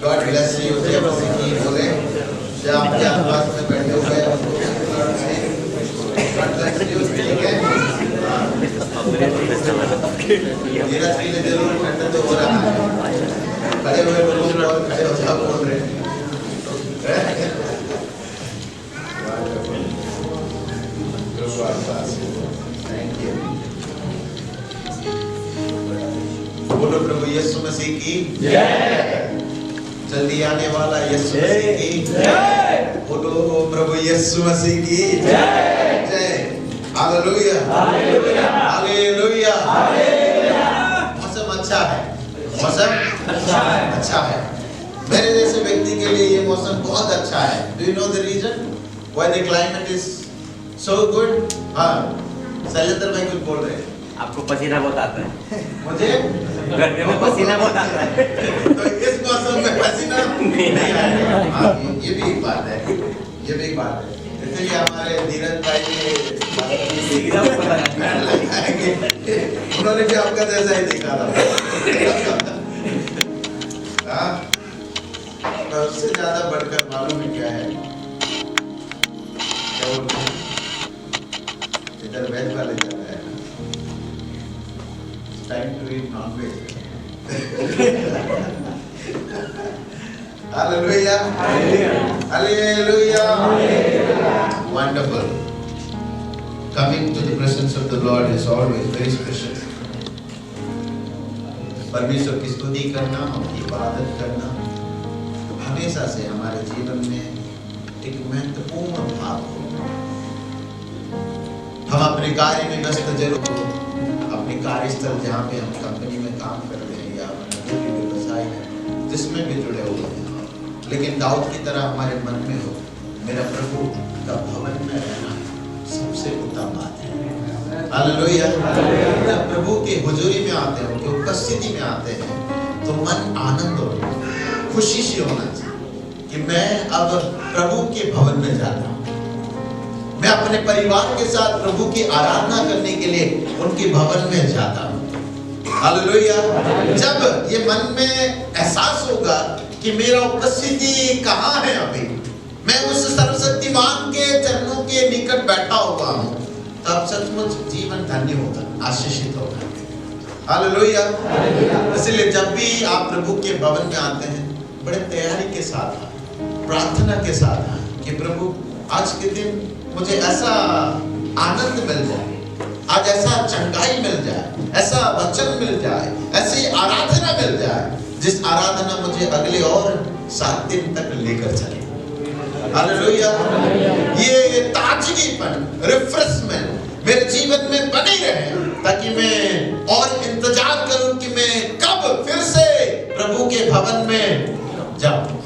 God bless you. जय मसीह की बोले जो आपके आसपास में बैठे हुए हैं उनको God bless you. ठीक है धीरज के लिए जरूर ठंडा तो हो रहा है खड़े हुए लोगों को और खड़े हो जाओ बोल रहे हैं थैंक यू बोलो प्रभु यीशु मसीह की जय जल्दी आने वाला यीशु मसीह की जय बोलो प्रभु यीशु मसीह की जय जय हालेलुया हालेलुया हालेलुया मौसम अच्छा है मौसम अच्छा है मेरे जैसे व्यक्ति के लिए ये मौसम बहुत अच्छा है do you know the reason why the climate is so good हाँ शैलेंद्र भाई कुछ बोल रहे हैं आपको पसीना बहुत आता है मुझे गर्मियों में पसीना बहुत आता है तो इस मौसम में पसीना नहीं आएगा हाँ ये भी एक बात है ये भी एक बात है इसलिए हमारे धीरज भाई उन्होंने भी आपका जैसा ही देखा था हाँ उससे ज्यादा बढ़कर मालूम है क्या है क्या बोलते हैं इधर वेज वाले चल रहे हैं time to eat non veg hallelujah hallelujah wonderful coming to the presence of the Lord is always very special परमेश्वर की स्तुति करना उनकी इबादत करना हमेशा से हमारे जीवन में एक महत्वपूर्ण भाग हो हम अपने कार्य में व्यस्त जरूर हो अपने कार्यस्थल जहाँ पे हम कंपनी में काम कर रहे हैं या व्यवसाय है जिसमें भी जुड़े हुए हैं लेकिन दाऊद की तरह हमारे मन में हो मेरा प्रभु का भवन में रहना सबसे उत्तम बात है हालेलुया जब प्रभु के हुजूरी में आते हैं उनकी उपस्थिति में आते हैं तो मन आनंद और खुशी से होना चाहिए कि मैं अब प्रभु के भवन में जाता हूँ मैं अपने परिवार के साथ प्रभु की आराधना करने के लिए उनके भवन में जाता हूँ हालेलुया जब ये मन में एहसास होगा कि मेरा उपस्थिति कहाँ है अभी मैं उस सर्वशक्तिमान के चरणों के निकट बैठा हुआ हूँ तब सचमुच जीवन धन्य होगा आशीषित होगा हालेलुया इसलिए जब भी आप प्रभु के भवन में आते हैं बड़े तैयारी के साथ प्रार्थना के साथ कि प्रभु आज के दिन मुझे ऐसा आनंद मिल जाए आज ऐसा चंगाई मिल जाए ऐसा वचन मिल जाए ऐसी आराधना मिल जाए जिस आराधना मुझे अगले और 7 दिन तक लेकर चले हालेलुया ये ताजगीपन रिफ्रेशमेंट मेरे जीवन में बनी रहे ताकि मैं और इंतजार करूं कि मैं कब फिर से प्रभु के भवन में जाऊं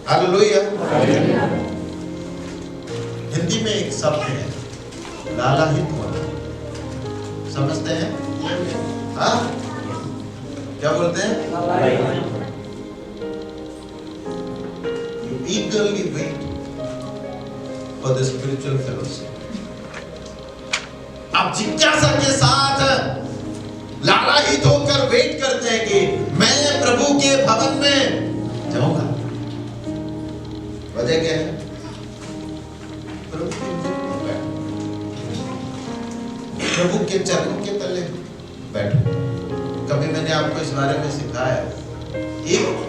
हालेलुया हिंदी में एक शब्द है लालायित होना समझते हैं हाँ क्या बोलते हैं you eagerly wait for the spiritual fellowship आप जिज्ञासा के साथ लालायित होकर वेट करते हैं कि मैं प्रभु के भवन में जाऊंगा वजह क्या है प्रभु के चरणों के तले बैठो कभी मैंने आपको इस बारे में सिखाया एक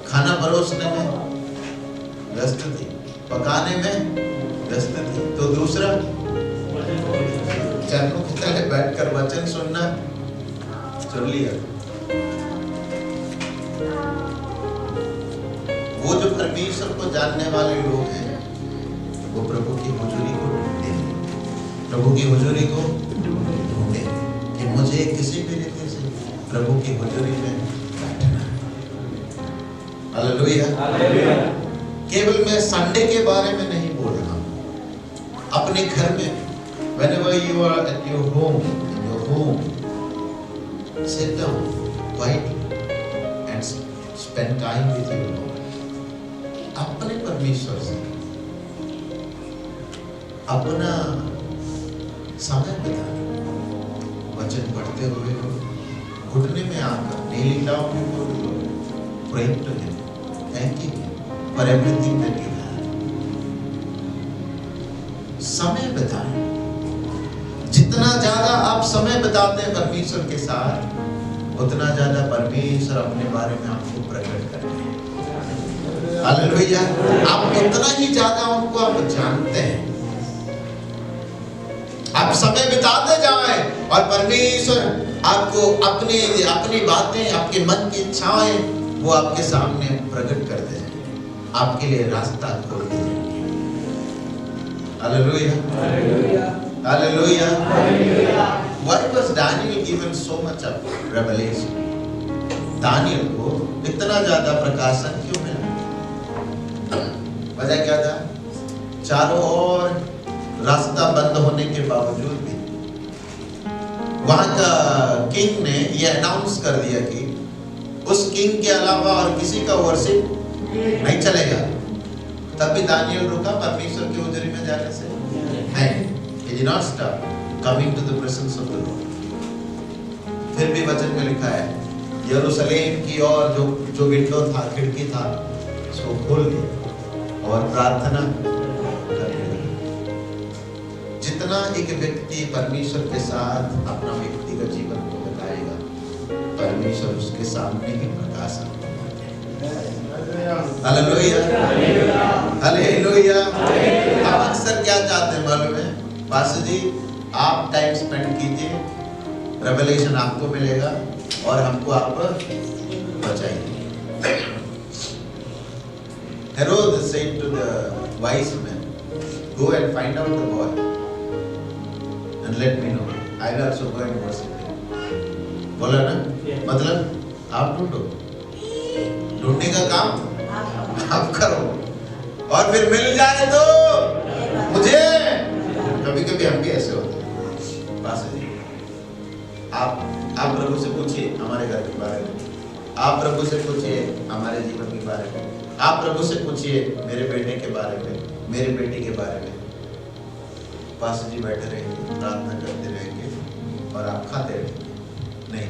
खाना परोसने में व्यस्त थी पकाने में व्यस्त थी तो दूसरा चरणों के तले बैठकर वचन सुनना सुन लिया वो जो परमेश्वर को जानने वाले लोग हैं वो प्रभु की हुजूरी को ढूंढते हैं प्रभु की हुजूरी को ढूंढे कि मुझे किसी भी रीति से प्रभु की हुजूरी में बैठना है हालेलुया हालेलुया केवल मैं संडे के बारे में नहीं बोल रहा हूँ अपने घर में whenever you are at your home in your home sit down quietly and spend time with your Lord अपने परमेश्वर से अपना समय बिता वचन पढ़ते हुए घुटने में आकर kneeling down before the Lord praying to Him, thanking Him for everything that you have. समय बिताएं। जितना ज्यादा आप समय बिताते हैं परमेश्वर के साथ, उतना ज्यादा परमेश्वर अपने बारे में आपको प्रकट करते हैं। हालेलुया। आप उतना ही ज्यादा उनको आप जानते हैं। आप समय बिताते जाएं और परमेश्वर आपको अपनी बातें, आपके मन की इच्छाएं वो आपके सामने प्रकट करते हैं, आपके लिए रास्ता खोलते हैं। Hallelujah, hallelujah. Why was Daniel given so much of revelation? दानियल को इतना ज्यादा प्रकाशन क्यों मिला? वजह क्या था? चारों ओर रास्ता बंद होने के बावजूद भी वहां का किंग ने यह अनाउंस कर दिया कि उस किंग के अलावा और किसी का वर्शिप नहीं चलेगा। तब भी दानियल रुका परमेश्वर की हुजूरी में जाने से नहीं। He did not stop coming to the presence of the Lord. फिर भी वचन में लिखा है यरूशलेम की ओर जो विंडो था, खिड़की था, उसको खोल दिया और प्रार्थना करने लगा। जितना एक व्यक्ति परमेश्वर के साथ अपना व्यक्तिगत जीवन को बताएगा, परमेश्वर उसके सामने ही प्रकाशन होगा। Hallelujah, hallelujah. हम अक्सर क्या चाहते हैं मालूम है? पास्टर जी आप टाइम स्पेंड कीजिए, रेवलेशन आपको मिलेगा और हमको आप बचाइए। Herod said to the wise men, go and find out the boy and let me know. I will also go and worship him. बोला ना? मतलब आप ढूंढो, ढूंढने का काम आप करो और फिर मिल जाए तो मुझे। कभी कभी हम भी ऐसे होते हैं। पास आप प्रभु से पूछिए हमारे घर के बारे में, आप प्रभु से पूछिए हमारे जीवन के बारे में, आप प्रभु से पूछिए मेरे बेटे के बारे में, मेरे बेटी के बारे में। पास्टर जी बैठे रहेंगे, प्रार्थना करते रहेंगे और आप खाते रहेंगे। नहीं,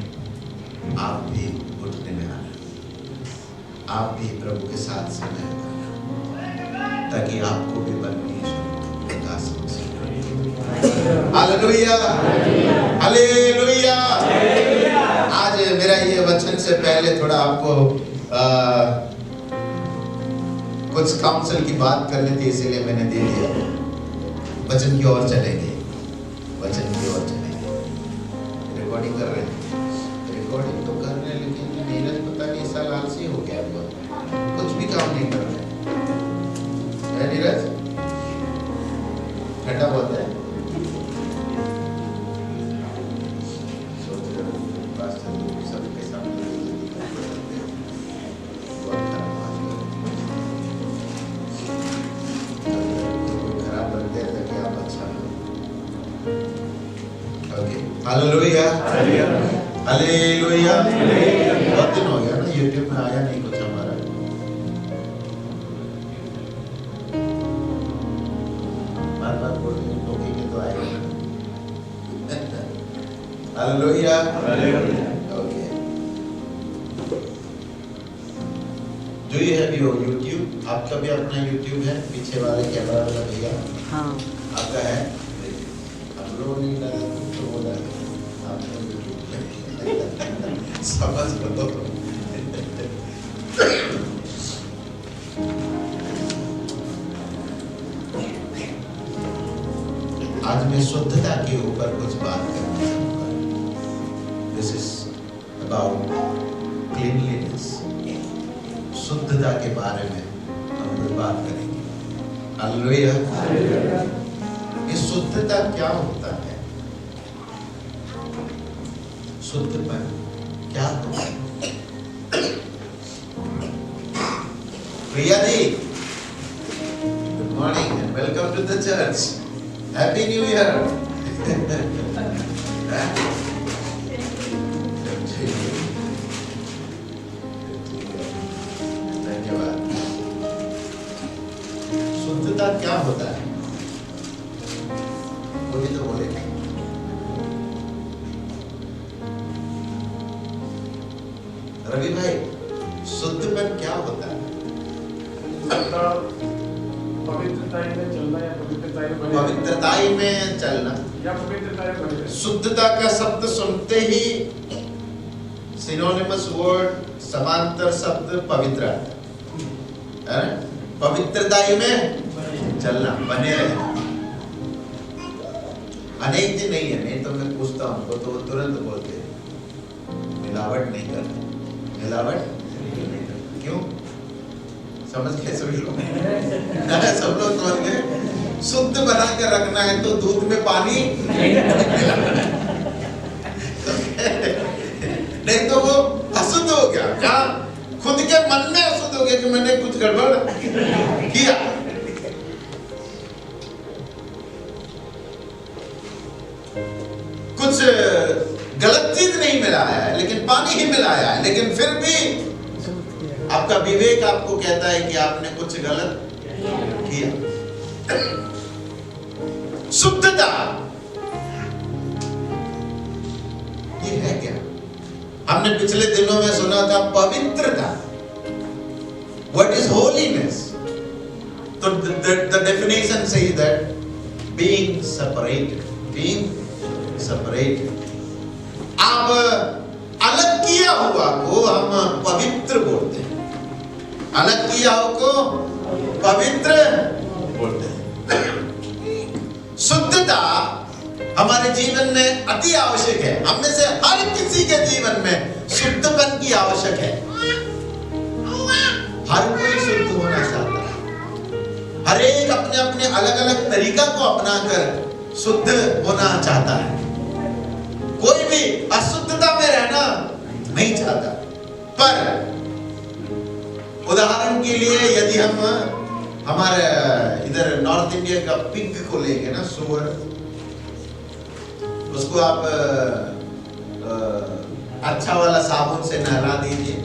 आप भी उठने में आना, आप भी प्रभु के साथ समय बिताना, ताकि आपको भी परमेश्वर प्रकाश हो सके। Hallelujah, hallelujah. आज मेरा ये वचन से पहले थोड़ा आपको कुछ काउंसिल की बात करनी थी, इसीलिए मैंने दे दिया। वचन की ओर चलेंगे, वचन की ओर चलेंगे। रिकॉर्डिंग कर रहे हैं, रिकॉर्डिंग तो कर रहे हैं, लेकिन नीरज पता नहीं साल आलसी हो गया, कुछ भी काम नहीं कर रहे। नीरज ठंडा बहुत है। Hallelujah, hallelujah. बहुत दिन हो गया ना यूट्यूब में आया नहीं कुछ हमारा। बार बोलने टोकेंगे तो आएगा। Hallelujah, okay. Do you have your YouTube? आपका भी अपना YouTube है? पीछे वाले कैमरा वाला भैया? हाँ। आपका है? हम लोग नहीं डाला तो वो डाले। समझ लो। आज मैं शुद्धता के ऊपर कुछ बात करना चाहूँगा। This is about cleanliness. शुद्धता के बारे में हम लोग बात करेंगे। हालेलुया। ये शुद्धता क्या होता है? शुद्धपन क्या होता है? Priya ji, good morning and welcome to the church. Happy new year. धन्यवाद। शुद्धता क्या होता है? कोई तो बोले। रवि भाई, शुद्धपन पवित्रताई में चलना। शुद्धता का शब्द सुनते ही सिनोनिमस वर्ड समांतर शब्द पवित्र है। पवित्रताई में चलना, बने रहना। अनेक दिन नहीं है, नहीं तो मैं पूछता हूँ तो तुरंत बोलते मिलावट नहीं करना, मिलावट नहीं करना। क्यों? समझ गए सभी लोग? सब लोग समझ गए। शुद्ध बना के रखना है तो दूध में पानी नहीं तो वो अशुद्ध हो गया। क्या? खुद के मन में अशुद्ध हो गया कि मैंने कुछ गड़बड़ किया। कुछ गलत चीज नहीं मिलाया है, लेकिन पानी ही मिलाया है, लेकिन फिर भी आपका विवेक आपको कहता है कि आपने कुछ गलत किया। शुद्धता ये है क्या? हमने पिछले दिनों में सुना था पवित्रता। What is holiness? तो the definition says that being separated, being separated. अब अलग किया हुआ को हम पवित्र बोलते हैं। अलग किया हुआ को पवित्र बोलते हैं। शुद्धता हमारे जीवन में अति आवश्यक है। हम में से हर किसी के जीवन में शुद्धपन की आवश्यक है। हर कोई शुद्ध होना चाहता है। हर एक अपने अपने अलग अलग तरीका को अपनाकर शुद्ध होना चाहता है। कोई भी अशुद्धता में रहना नहीं चाहता। पर उदाहरण के लिए यदि हम हमारे इधर नॉर्थ इंडिया का पिग को लेंगे ना, सुअर, उसको आप अच्छा वाला साबुन से नहला दीजिए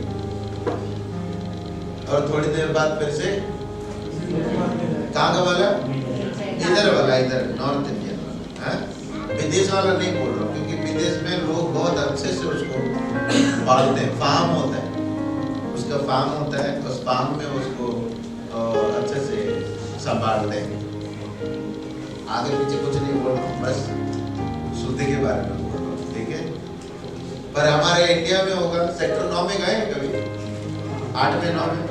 और थोड़ी देर बाद फिर से कहाँ का वाला? इधर वाला, इधर नॉर्थ इंडिया वाला। विदेश वाला नहीं बोल रहा हूँ, क्योंकि विदेश में लोग बहुत अच्छे से उसको पालते हैं। फार्म होता है, उसका फार्म होता है, उस फार्म में उसको अच्छे से संभालते हैं। आगे पीछे कुछ नहीं बोल रहा हूँ, बस शुद्धि के बारे में बोल रहा हूँ, ठीक है? पर हमारे इंडिया में होगा। सेक्टर 9 में गए कभी? 8 में 9 में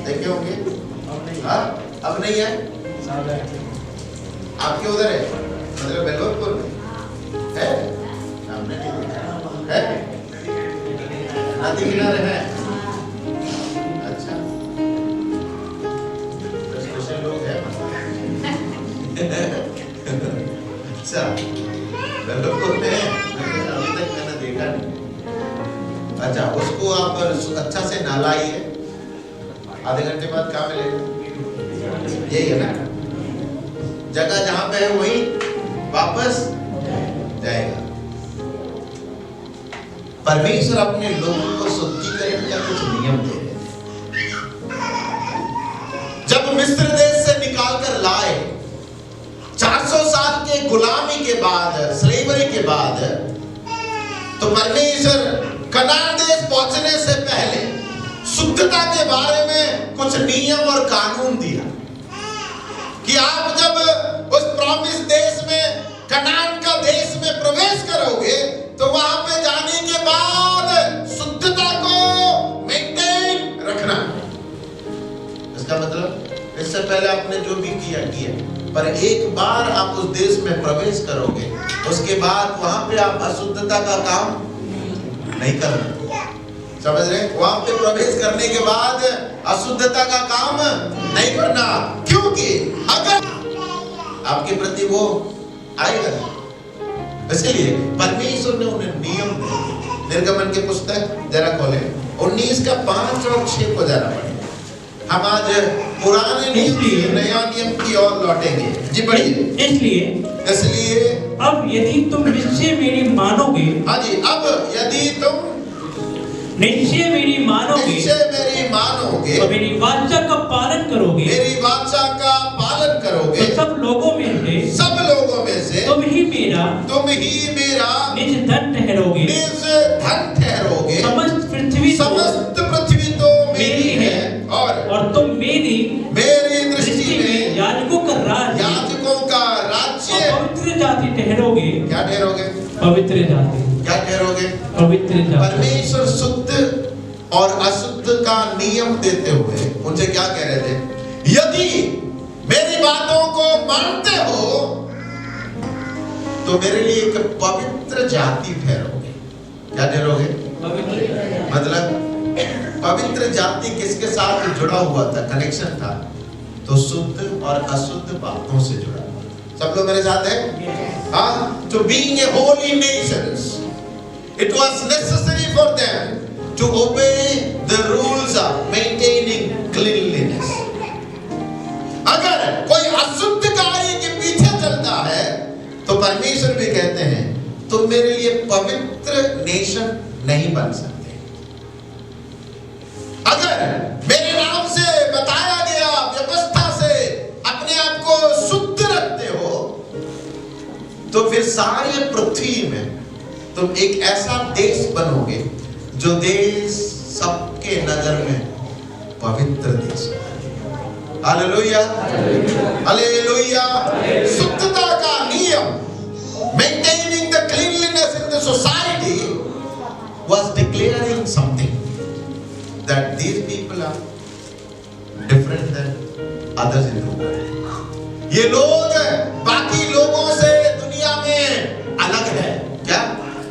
देखे होंगे। हाँ, अब नहीं है। आपके उधर है, मतलब बेलोरपुर में है? हमने नहीं देखा है। नदी किनारे है। अच्छा, स्पेशल लोग हैं। अच्छा, बेलोरपुर में है। अभी तक मैंने देखा नहीं। अच्छा, उसको आप अच्छा से नहलाइए। आधे घंटे बाद क्या मिलेगा? यही है ना, जगह जहां पे है वही वापस जाएगा। परमेश्वर अपने लोगों को शुद्धिकरण का कुछ नियम दे रहे हैं। जब मिस्र देश से निकाल कर लाए, 400 साल के गुलामी के बाद, स्लेवरी के बाद, तो परमेश्वर कनान देश पहुंचने से पहले शुद्धता के बारे में कुछ नियम और कानून दिया कि आप जब उस प्रॉमिस देश में, कनान का देश में प्रवेश करोगे तो वहां पे जाने के बाद शुद्धता को मेंटेन रखना। इसका मतलब इससे पहले आपने जो भी किया, पर एक बार आप उस देश में प्रवेश करोगे, उसके बाद वहां पे आप अशुद्धता का काम नहीं करना। समझ रहे? वहां पे प्रवेश करने के बाद अशुद्धता का काम नहीं करना, क्योंकि अगर आपके प्रति वो आएगा, इसलिए परमेश्वर ने उन्हें नियम दिए। निर्गमन की पुस्तक जरा खोले, 19 का 5 और 6 को जरा पढ़ें। हम आज पुराने नियम से नया नियम की ओर लौटेंगे। जी पढ़िए। इसलिए अब यदि तुम निश्चय मेरी मानोगे, हाँ जी, अब यदि तुम निश्चय मेरी मानोगे तो मेरी वाचा का पालन करोगे, मेरी वाचा का पालन करोगे, तो सब लोगों में से तुम ही मेरा निज धन ठहरोगे। समस्त पृथ्वी तो मेरी है, और तुम मेरी दृष्टि में याजकों का राज जाति ठहरोगे। क्या ठहरोगे? पवित्र जाति। क्या ठहरोगे? पवित्र जाति। परमेश्वर शुद्ध और अशुद्ध का नियम देते हुए उनसे क्या कह रहे थे? यदि मेरी बातों को मानते हो तो मेरे लिए एक पवित्र जाति ठहरोगे। क्या ठहरोगे? मतलब पवित्र जाति किसके साथ जुड़ा हुआ था? कनेक्शन था तो शुद्ध और अशुद्ध बातों से जुड़ा हुआ। सब लोग मेरे साथ हैं? हाँ, to being a holy nations, it was necessary for them to obey the rules of maintaining cleanliness. अगर कोई अशुद्ध कार्य के पीछे चलता है तो परमेश्वर भी कहते हैं तुम मेरे लिए पवित्र नेशन नहीं बन सकते। अगर मेरे नाम से बताया गया व्यवस्था से अपने आप को शुद्ध रखते हो तो फिर सारी पृथ्वी में तुम एक ऐसा देश बनोगे जो देश सबके नजर में पवित्र देश। Hallelujah, hallelujah. शुद्धता का नियम, maintaining the cleanliness in the society was declaring something that these people are different than others in the world. ये लोग बाकी लोगों से दुनिया में अलग है। क्या?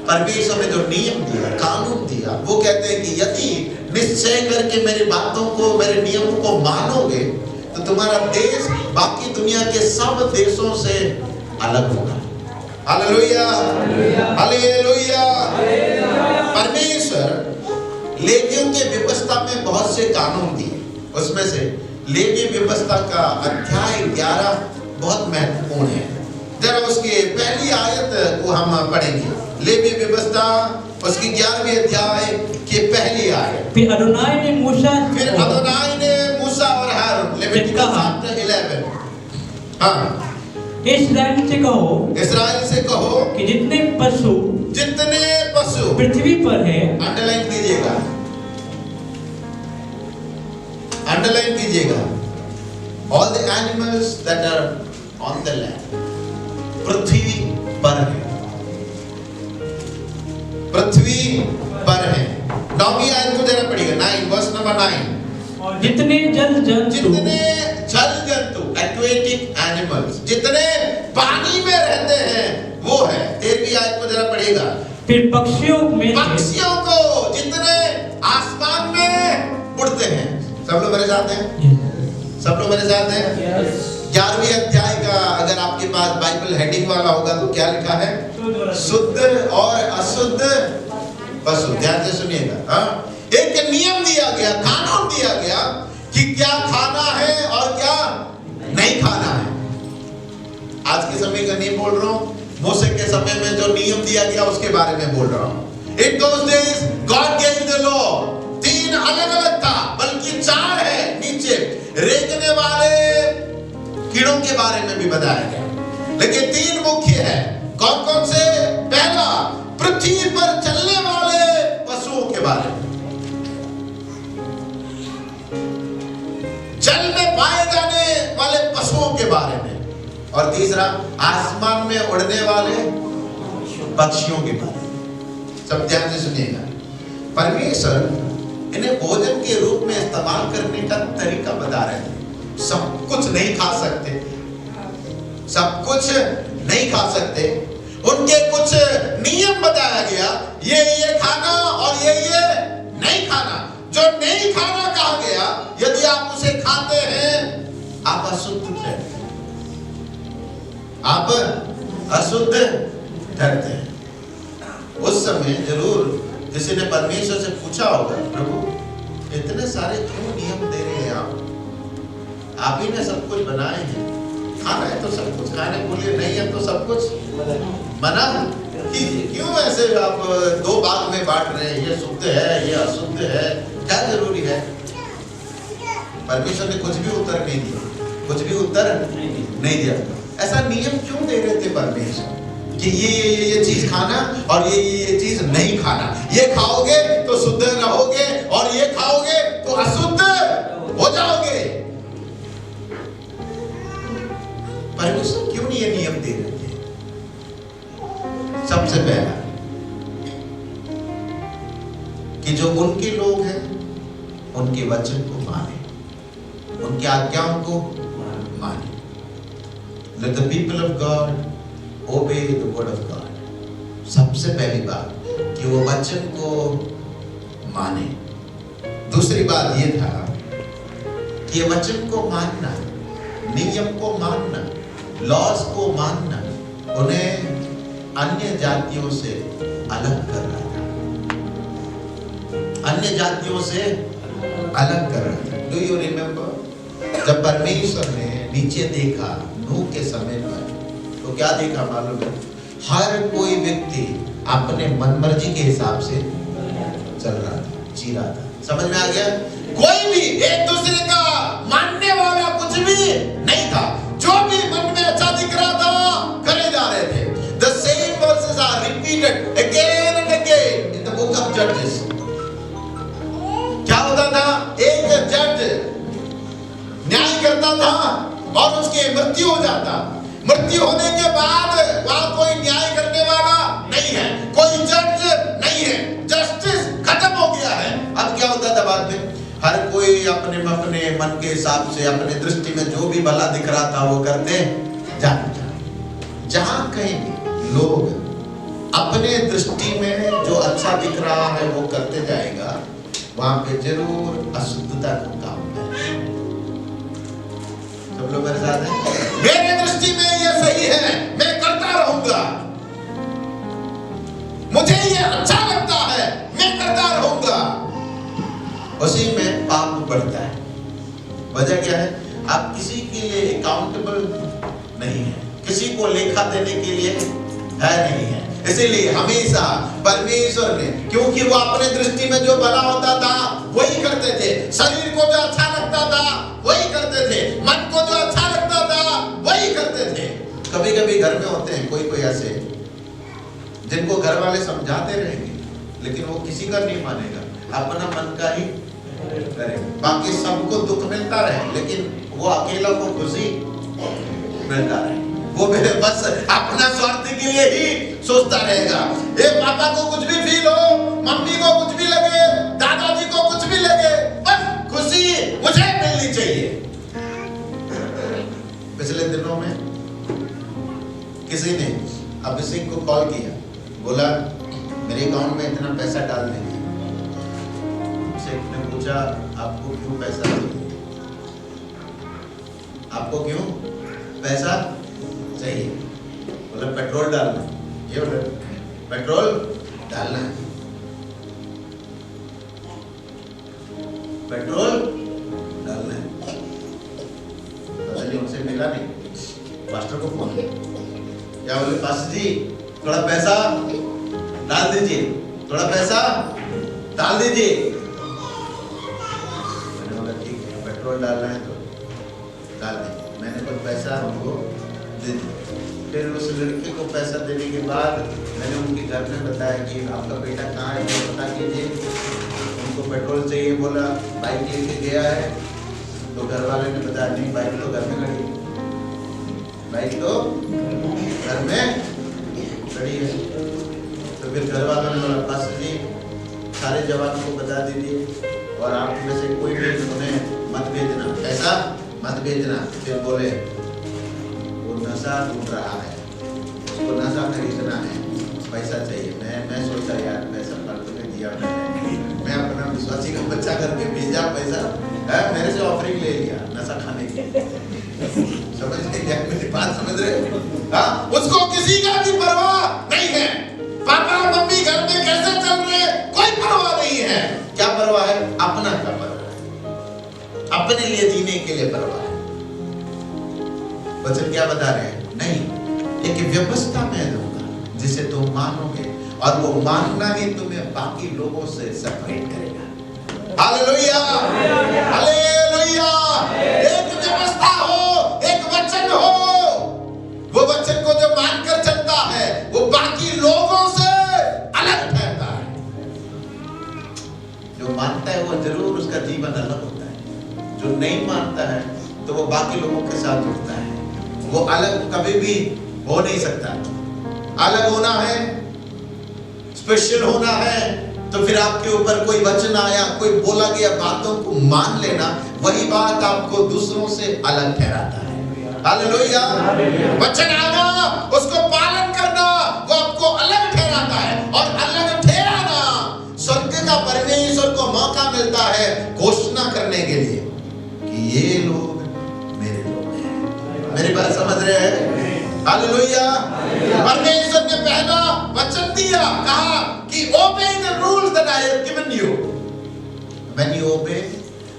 परमेश्वर ने जो नियम दिया, कानून दिया, वो कहते हैं कि यदि निश्चय करके मेरी बातों को, मेरे नियमों को मानोगे तो तुम्हारा देश बाकी दुनिया के सब देशों से अलग होगा। Hallelujah, hallelujah. परमेश्वर लेवियों के व्यवस्था में बहुत से कानून दिए। उसमें से लेवी व्यवस्था का अध्याय 11 बहुत महत्वपूर्ण है। जरा उसके पहली आयत को हम पढ़ेंगे। लेवी व्यवस्था उसकी 11वें अध्याय के पहली आयत। फिर अदोनाई ने मूसा और हारून, लेविटिकस चैप्टर 11। हाँ, इस्राएल से कहो कि जितने पशु पृथ्वी पर है, अंडरलाइन कीजिएगा, all the animals that are on the land, पृथ्वी पर है, पृथ्वी पर है। 9वीं आयत को जरा पढ़िएगा, 9 वर्स नंबर 9। जितने जल जंतु एक्वेटिक एनिमल्स, जितने पानी में रहते हैं वो है। 13वीं आयत को जरा पढ़िएगा। फिर पक्षियों को, जितने आसमान में उड़ते हैं। सब लोग मेरे साथ हैं? सब लोग मेरे साथ हैं? 11वीं अध्याय का अगर आपके पास बाइबल हेडिंग वाला होगा तो क्या लिखा है? शुद्ध और अशुद्ध पशु। ध्यान से सुनिएगा। हाँ, एक नियम दिया गया, कानून दिया गया कि क्या खाना है और क्या नहीं खाना है। आज के समय का नहीं बोल रहा हूं, मूसा के समय में जो नियम दिया गया उसके बारे में बोल रहा हूं। In those days God gave the law। 3 अलग-अलग था, बल्कि 4 है। नीचे रेंगने वाले कीड़ों के बारे में भी बताया गया, लेकिन 3 मुख्य है। कौन कौन से? पहला, पृथ्वी पर चलने वाले पशुओं के बारे में, जल में पाए जाने वाले पशुओं के बारे में, और तीसरा आसमान में उड़ने वाले पक्षियों के बारे में। सब ध्यान से सुनिएगा। परमेश्वर इन्हें भोजन के रूप में इस्तेमाल करने का तरीका बता रहे थे। सब कुछ नहीं खा सकते, सब कुछ नहीं खा सकते। उनके कुछ नियम बताया गया, ये खाना और ये नहीं खाना। जो नहीं खाना कहा गया, यदि आप उसे खाते हैं आप अशुद्ध ठहरते हैं, आप अशुद्ध ठहरते हैं। उस समय जरूर किसी ने परमेश्वर से पूछा होगा, प्रभु इतने सारे क्यों नियम दे रहे हैं आप ही ने सब कुछ बनाए हैं, खाना है तो सब कुछ खाने को लिए, नहीं है तो सब कुछ मना कीजिए, क्यों ऐसे आप 2 भाग में बांट रहे हैं? ये शुद्ध है, ये अशुद्ध है, क्या जरूरी है? परमेश्वर ने कुछ भी उत्तर नहीं दिया, कुछ भी उत्तर नहीं दिया। ऐसा नियम क्यों दे रहे थे परमेश्वर कि ये चीज खाना और ये चीज नहीं खाना, ये खाओगे तो शुद्ध रहोगे और ये खाओगे तो अशुद्ध हो जाओगे? परमेश्वर क्यों नहीं ये नियम दे रहे थे? सबसे पहला कि जो उनके लोग हैं उनके वचन को माने, उनकी आज्ञाओं को माने। Let the people of God obey the word of God. सबसे पहली बात कि वो वचन को माने। दूसरी बात ये था कि ये वचन को मानना, नियम को मानना, लॉज को मानना उन्हें अन्य जातियों से अलग कर रहा था, अन्य जातियों से अलग कर रहा था। डू यू रिमेम्बर जब परमेश्वर ने नीचे देखा नूह के समय पर, तो क्या देखा मालूम है? हर कोई व्यक्ति अपने मनमर्जी के हिसाब से चल रहा था, जी रहा था। समझ में आ गया? कोई भी एक दूसरे का मानने वाला कुछ भी नहीं था। जो भी मन में अच्छा दिख रहा था करे जा रहे थे। The same verses are repeated again and again in the book of Judges. क्या होता था? एक जज न्याय करता था और उसकी मृत्यु हो जाता। मृत्यु होने के बाद वहां कोई न्याय करने वाला नहीं है, कोई जज नहीं है, जस्टिस खत्म हो गया है। अब क्या होता था बाद में? हर कोई अपने मन के हिसाब से अपने दृष्टि में जो भी भला दिख रहा था वो करते जाते थे। जहां कहीं भी लोग अपने दृष्टि में जो अच्छा दिख रहा है वो करते जाएगा, वहां पे जरूर अशुद्धता का काम है। सब लोग मेरे साथ हैं? मेरे दृष्टि में ये सही है, मैं करता रहूंगा, मुझे ये अच्छा लगता है, मैं करता रहूंगा। उसी में पाप बढ़ता है। वजह क्या है? आप किसी के लिए अकाउंटेबल नहीं है, किसी को लेखा देने के लिए है नहीं है। इसीलिए हमेशा परमेश्वर ने, क्योंकि वो अपने दृष्टि में जो भला होता था वही करते थे, शरीर को जो अच्छा लगता था वही करते थे, मन को जो अच्छा लगता था वही करते थे। कभी कभी घर में होते हैं कोई ऐसे जिनको घर वाले समझाते रहेंगे लेकिन वो किसी का नहीं मानेगा, अपना मन का ही करेगा। बाकी सबको दुख मिलता रहे लेकिन वो अकेला को खुशी मिलता रहे। वो बस अपना स्वार्थ के लिए ही सोचता रहेगा। ए पापा को कुछ भी फील हो, मम्मी को कुछ भी लगे, दादाजी को कुछ भी लगे, बस खुशी मुझे मिलनी चाहिए। पिछले दिनों में किसी ने अभिषेक को कॉल किया, बोला मेरे अकाउंट में इतना पैसा डाल दीजिए। अभिषेक ने पूछा आपको क्यों पैसा चाहिए? आपको क्यों पैसा चाहिए? बोला पेट्रोल डालना। ये बोला पेट्रोल डालना है, पेट्रोल डालना है। पता नहीं उनसे मिला नहीं, पास्टर को फोन क्या बोले, पास्टर जी थोड़ा पैसा डाल दीजिए, थोड़ा पैसा डाल दीजिए। मैंने बोला ठीक है, पेट्रोल डालना है तो डाल दीजिए। मैंने कुछ पैसा उनको दे दिया। फिर उस लड़के को पैसा देने के बाद मैंने उनके घर में बताया कि आपका बेटा कहाँ है, वो पता कीजिए, उनको पेट्रोल चाहिए। बोला बाइक लेके गया है, तो घर वाले ने बताया नहीं बाइक तो घर में खड़ी है, बाइक तो घर में खड़ी है। तो फिर घर वालों ने बोला पास्टर जी सारे जवानों को बता दीजिए और आप में से कोई भी उन्हें मत भेजना, पैसा मत भेजना। फिर बोले वो नशा ढूंढ रहा है, उसको नशा खरीदना है, पैसा चाहिए। मैं सोचा यार पैसा फालतू में दिया, मैं अपना विश्वासी का बच्चा करके भेजा पैसा है, मेरे से ऑफरिंग ले लिया नशा खाने की। समझ गए मेरी बात? समझ रहे? हाँ, उसको किसी का भी परवाह नहीं है। पापा मम्मी घर में कैसे चल रहे कोई परवाह नहीं है। क्या परवाह है? अपना का परवाह है, अपने लिए जीने के लिए परवाह है। वचन क्या बता रहे हैं? नहीं, एक व्यवस्था मैं दूंगा जिसे तुम मानोगे और वो मानना ही तुम्हें बाकी लोगों से सेपरेट करेगा। Hallelujah, hallelujah. एक व्यवस्था हो, एक वचन हो, वो वचन को जो मानकर चलता है वो बाकी लोगों से अलग ठहरता है। जो मानता है वो जरूर उसका जीवन अलग होता है, जो नहीं मानता है तो वो बाकी लोगों के साथ जुड़ता है, वो अलग कभी भी हो नहीं सकता। अलग होना है स्पेशल होना है तो फिर आपके ऊपर कोई वचन आया, कोई बोला गया बातों को मान लेना, वही बात आपको दूसरों से अलग ठहराता है। हालेलुया। वचन आना, उसको पालन करना, वो आपको अलग ठहराता है। और अलग ठहराना, स्वर्ग का परमेश्वर को मौका मिलता है घोषणा करने के लिए कि ये लोग मेरे लोग हैं। मेरी बात समझ रहे हैं? हालेलुया। परमेश्वर ने पहला वचन दिया, कहा कि obey the rules that I have given you. When you obey,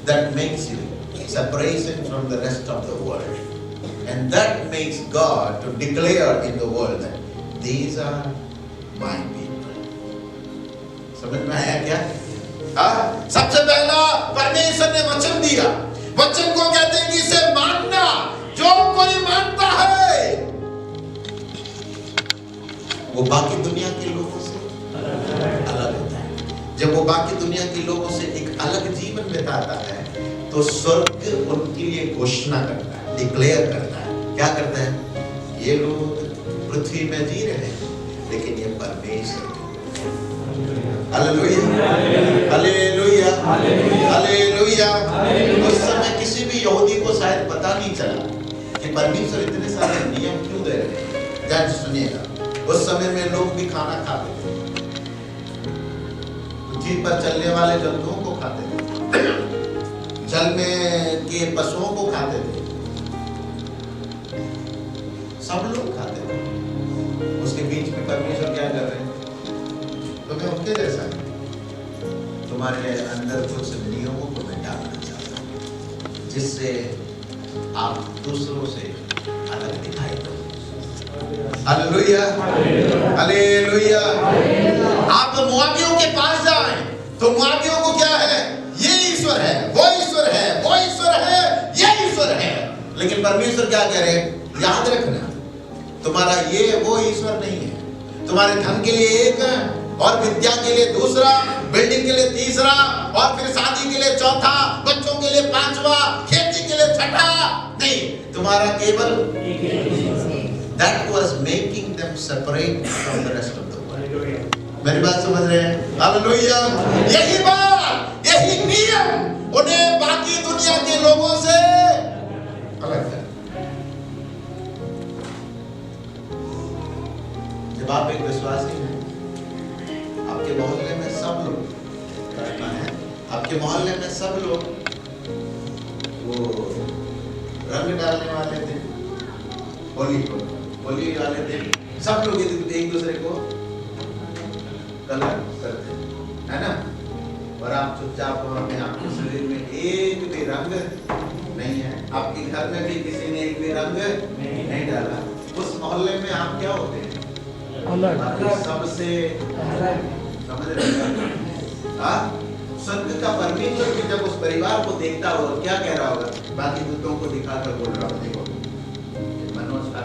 that makes you separation from the rest of the world, and that makes God to declare in the world that these are my people. समझ में आया क्या? सबसे पहला परमेश्वर ने वचन दिया। वचन को कहते हैं कि इसे मानना। जो कोई मानता है वो बाकी दुनिया के लोगों से अलग होता है। जब वो बाकी दुनिया के लोगों से एक अलग जीवन बिताता है तो स्वर्ग उनके लिए घोषणा करता है, डिक्लेयर करता है। क्या करता है? ये लोग पृथ्वी में जी रहे हैं लेकिन ये परमेश्वर के। Hallelujah, hallelujah, hallelujah. उस समय किसी भी यहूदी को शायद पता नहीं चला कि परमेश्वर इतने सारे नियम क्यों दे रहे हैं। ध्यान से सुनिएगा, उस समय में लोग भी खाना खाते थे, पृथ्वी पर चलने वाले जंतुओं को खाते थे, जल में के पशुओं को खाते थे, सब लोग खाते थे। उसके बीच में परमेश्वर क्या कर रहे हैं? तुम्हें उनके जैसा है, तुम्हारे अंदर कुछ नियमों को मैं डालना चाहता हूं जिससे आप दूसरों से अलग दिखाई दो। Hallelujah, hallelujah. आप मोआबियों के पास जाएं तो मोआबियों को क्या है? ये ईश्वर है, वो ईश्वर है, वो ईश्वर है, ये ईश्वर है। लेकिन परमेश्वर क्या कह रहे हैं? याद रखना, तुम्हारा ये वो ईश्वर नहीं है। तुम्हारे धन के लिए एक, और विद्या के लिए दूसरा, बिल्डिंग के लिए तीसरा, और फिर शादी के लिए चौथा, बच्चों के लिए पांचवा, खेती के लिए छठा नहीं, तुम्हारा केवल that was making them separate from the rest of the world. मेरी बात समझ रहे हैं? हालेलुया। यही बात, यही नियम उन्हें बाकी दुनिया के लोगों से अलग है। जब आप एक विश्वासी हैं, आपके मोहल्ले में सब लोग हैं, आपके मोहल्ले में सब लोग वो रंग डालने वाले थे, होली वाले थे, सब लोग एक दूसरे को कलर करते है ना। और आप चुपचाप अपने आपके शरीर में एक भी रंग नहीं है, आपके घर में भी किसी ने एक भी रंग नहीं डाला, उस मोहल्ले में आप क्या होते हैं? सबसे समझ रहे हैं? स्वर्ग का परमेश्वर भी जब उस परिवार को देखता होगा क्या कह रहा होगा? बाकी दूतों को दिखाकर बोल रहा होगा, देखो मनोज का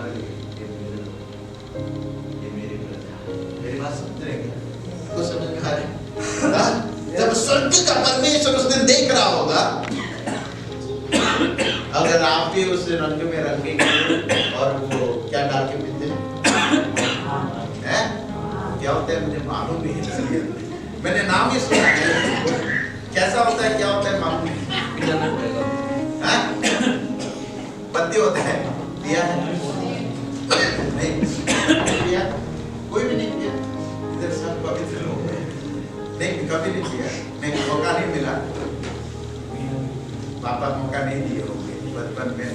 मेरी बात समझ रहे हैं? को समझ में आ रहा है? जब स्वर्ग का परमेश्वर उस दिन देख रहा होगा, अगर आप भी उस रंग में रंगेंगे और वो क्या डाल के पीते हैं? क्या होता है मुझे मालूम नहीं है, मैंने नाम ही सुना है। कैसा होता है, क्या होता है मालूम नहीं। पत्ते होते हैं, दिया है नहीं दिया, कोई भी नहीं किया। इधर सब पवित्र लोग हैं, नहीं कभी नहीं किया, नहीं मौका नहीं मिला, पापा मौका नहीं दिए होंगे बचपन में,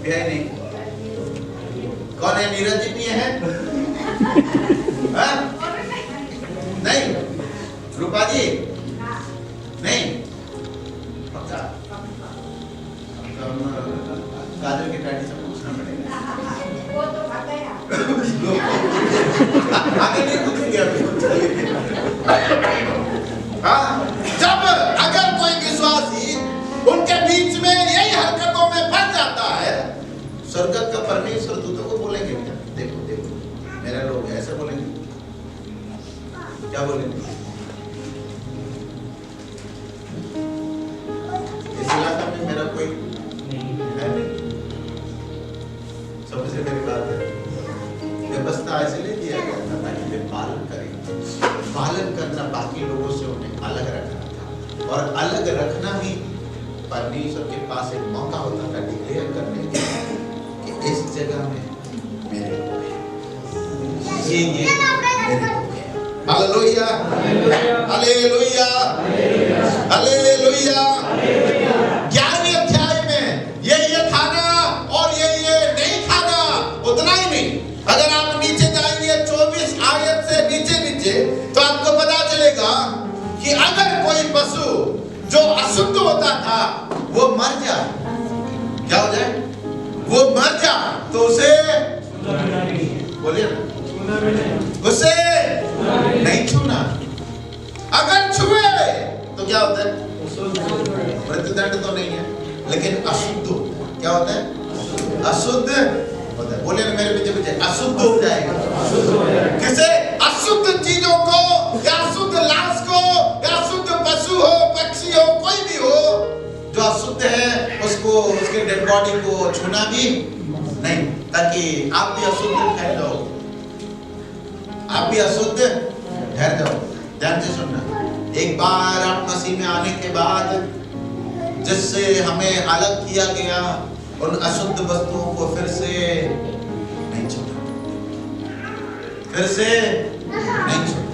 क्या नहीं। कौन है? नीरज जी नहीं है? नहीं, रूपा जी नहीं, पक्का काजल के डैडी से पूछना पड़ेगा। वो तो पता है आगे नहीं पूछेंगे अभी। जब अगर कोई विश्वासी उनके बीच में यही हरकतों में फंस जाता है, स्वर्ग का परमेश्वर दूतों को बोलेंगे क्या? देखो देखो मेरे लोग ऐसे बोलेंगे, क्या बोलेंगे? इस इलाका में मेरा कोई है नहीं, सबसे मेरी बात है। व्यवस्था इसलिए दिया गया था ताकि वे पालन करें। पालन करना बाकी लोगों से उन्हें अलग रखना था, और अलग रखना ही परमेश्वर के पास एक मौका होता था डिक्लेयर करने के कि इस जगह में मेरे लोग हैं, ये मेरे लोग हैं। Hallelujah, hallelujah, hallelujah. 11वें अध्याय में ये खाना और ये नहीं खाना, उतना ही नहीं। अगर आप नीचे जाएंगे 24 आयत से नीचे तो आपको पता चलेगा कि अगर कोई पशु जो अशुद्ध होता था वो मर जाए, क्या हो जाए? वो मर जाए तो उसे बोलिए ना, उसे नहीं छूना। अगर छुए तो क्या होता है? मृत्युदंड तो नहीं है, लेकिन अशुद्ध होता है। क्या होता है? अशुद्ध होता है। बोले ना मेरे पीछे, अशुद्ध हो जाएगा। किसे? अशुद्ध चीजों को, या अशुद्ध लाश को, या अशुद्ध पशु हो, पक्षी हो, कोई भी हो जो अशुद्ध है, उसको, उसके डेड बॉडी को छूना भी नहीं, ताकि आप भी अशुद्ध ठहर जाओ, आप भी अशुद्ध ठहर जाओ। ध्यान से सुनना, एक बार आप मसीह में आने के बाद जिससे हमें अलग किया गया, उन अशुद्ध वस्तुओं को फिर से नहीं छूना, फिर से नहीं छूना।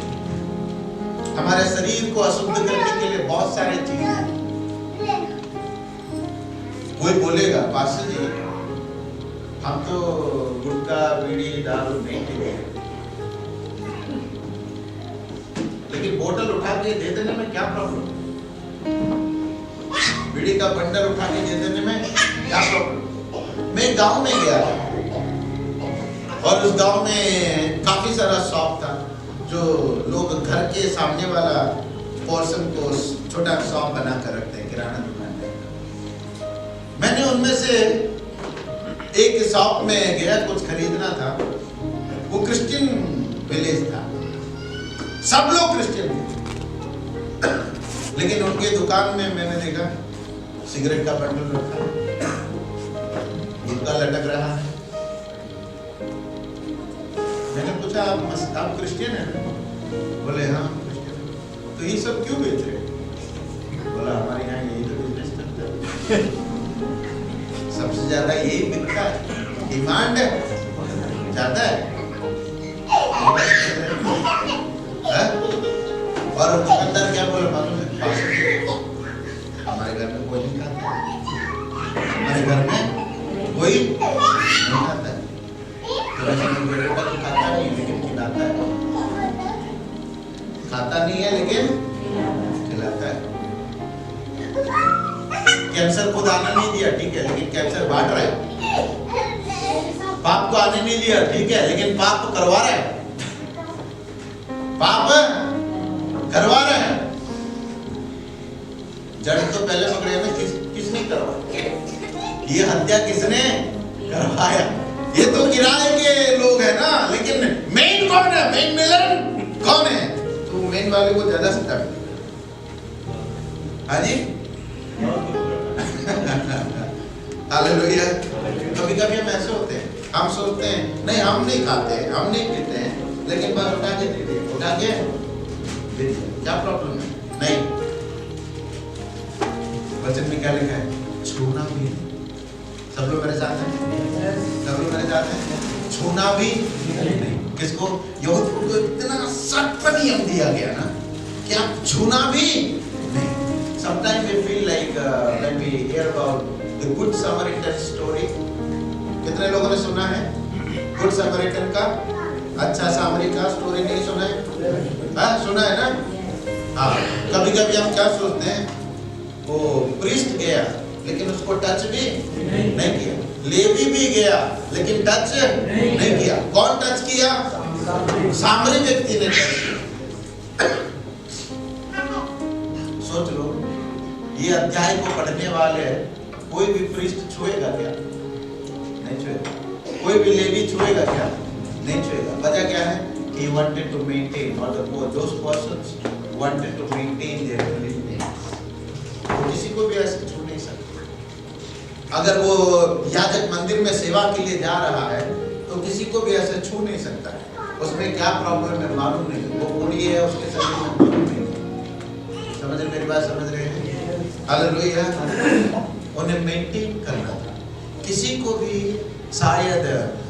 हमारे शरीर को अशुद्ध करने के लिए बहुत सारे चीजें हैं। कोई बोलेगा पास्टर जी हम तो गुटखा बीड़ी दारू नहीं पीते, लेकिन बोतल उठा के दे देने में क्या प्रॉब्लम? बीड़ी का बंडल उठा के दे देने में क्या प्रॉब्लम? मैं गांव में गया था और उस गांव में काफी सारा शॉप था, जो लोग घर के सामने वाला पोर्शन को छोटा शॉप बना कर रखते हैं, किराना दुकान में। मैंने उनमें से एक शॉप में गया, कुछ खरीदना था। वो क्रिश्चियन विलेज था, सब लोग क्रिश्चियन थे, लेकिन उनके दुकान में मैंने देखा सिगरेट का बंडल रखा है, गुटखा लटक रहा है। मैंने पूछा आप क्रिश्चियन हैं? बोले हाँ क्रिश्चियन है। तो ये सब क्यों बेच रहे? बोला हमारे यहाँ यही तो बिजनेस चलता है, सबसे ज्यादा यही बिकता है, डिमांड ज्यादा है। और दुकानदार क्या बोले मालूम है? हमारे घर में कोई नहीं खाता, हमारे घर में कोई नहीं खाता है। तो खाता नहीं लेकिन खिलाता है, खाता नहीं है लेकिन खिलाता है। कैंसर खुद आने नहीं दिया, ठीक है, लेकिन कैंसर बांट रहा है। पाप को आने नहीं दिया, ठीक है, लेकिन पाप करवा रहा है, पाप करवा रहा है। जड़ तो पहले पकड़े ना, किसने करवाया? ये हत्या किसने करवाया? ये तो किराए के लोग हैं ना, लेकिन मेन कौन है? मेन विलन कौन है? तो मेन वाले को ज्यादा सता है। हाँ जी, हालेलुया। कभी कभी हम ऐसे होते हैं, हम सोचते हैं नहीं हम नहीं खाते, हम नहीं पीते हैं, लेकिन बस उठा के दे दिया, उठा के दे दिया, क्या प्रॉब्लम है? नहीं, वचन में क्या लिखा है? छूना भी नहीं। सब लोग मेरे साथ हैं? सब लोग मेरे साथ हैं? छूना भी नहीं। किसको? यहूदियों को इतना सख्त नियम दिया गया ना कि आप छूना भी नहीं। Sometimes we feel like when we hear about the Good Samaritan story, कितने लोगों ने सुना है गुड समरिटन का? अच्छा सामरी का स्टोरी नहीं सुना है? हाँ सुना है ना? हाँ, कभी कभी हम क्या सोचते हैं, वो प्रीस्ट गया लेकिन उसको टच भी नहीं किया, लेवी भी गया लेकिन टच नहीं किया। कौन टच किया? सामरी व्यक्ति ने टच किया। सोच लो, ये अध्याय को पढ़ने वाले कोई भी प्रीस्ट छुएगा क्या? नहीं छुएगा। कोई भी लेवी छुएगा क्या? नहीं छुएगा। वजह क्या है? He wanted to maintain, or those persons wanted to maintain their cleanliness. तो किसी को भी ऐसे छू नहीं सकते। अगर वो याजक मंदिर में सेवा के लिए जा रहा है तो किसी को भी ऐसे छू नहीं सकता है, उसमें क्या प्रॉब्लम है मालूम नहीं, वो पूरी है उसके शरीर में मालूम नहीं। समझ रहे मेरी बात, समझ रहे हैं? हालेलुया। उन्हें मेंटेन करना था। किसी को भी शायद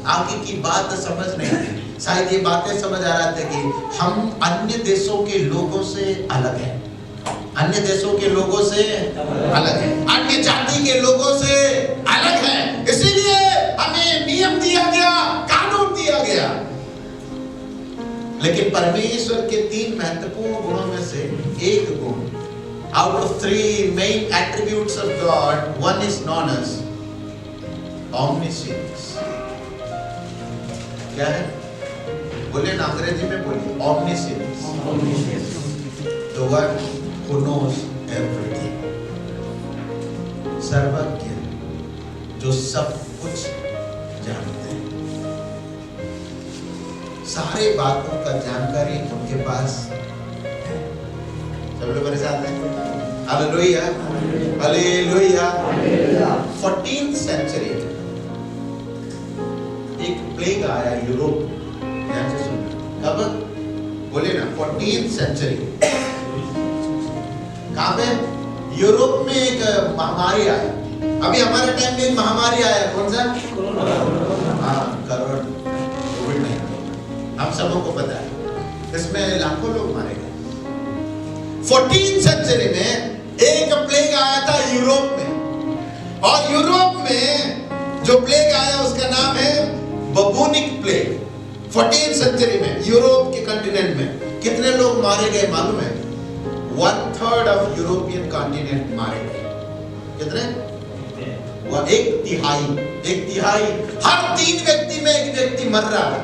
आगे की बात समझ नहीं थी, शायद ये बातें समझ आ रहा था कि हम अन्य देशों के लोगों से अलग हैं, अन्य देशों के लोगों से अलग है, अन्य जाति के लोगों से अलग है, इसीलिए हमें नियम दिया गया, कानून दिया गया। लेकिन परमेश्वर के 3 महत्वपूर्ण गुणों में से एक गुण, out of 3 main attributes of God, one is known as omniscience. क्या है? बोले ना, अंग्रेजी में बोलिए, omniscience. The one who knows everything. सर्वज्ञ, जो सब कुछ जानते हैं, सारे बातों का जानकारी उनके पास है। सब लोग मेरे साथ हैं? Hallelujah, hallelujah. 14th सेंचुरी में एक प्लेग आया यूरोप, ध्यान से सुनो। कब? बोले ना, 14th सेंचुरी। कहाँ पे? यूरोप में एक महामारी आया। अभी हमारे टाइम में एक महामारी आया, कौन सा? हाँ, कोरोना, कोविड-19। हम सबों को पता है, इसमें लाखों लोग मारे गए। 14th सेंचुरी में एक प्लेग आया था यूरोप में, और यूरोप में जो प्लेग आया उसका नाम है बबूनिक प्लेग। 14th सेंचुरी में यूरोप के कंटिनेंट में कितने लोग मारे गए मालूम है? 1/3 ऑफ यूरोपियन कॉन्टिनेंट मारे गए। कितने? वह एक तिहाई, हर 3 व्यक्ति में एक व्यक्ति मर रहा है,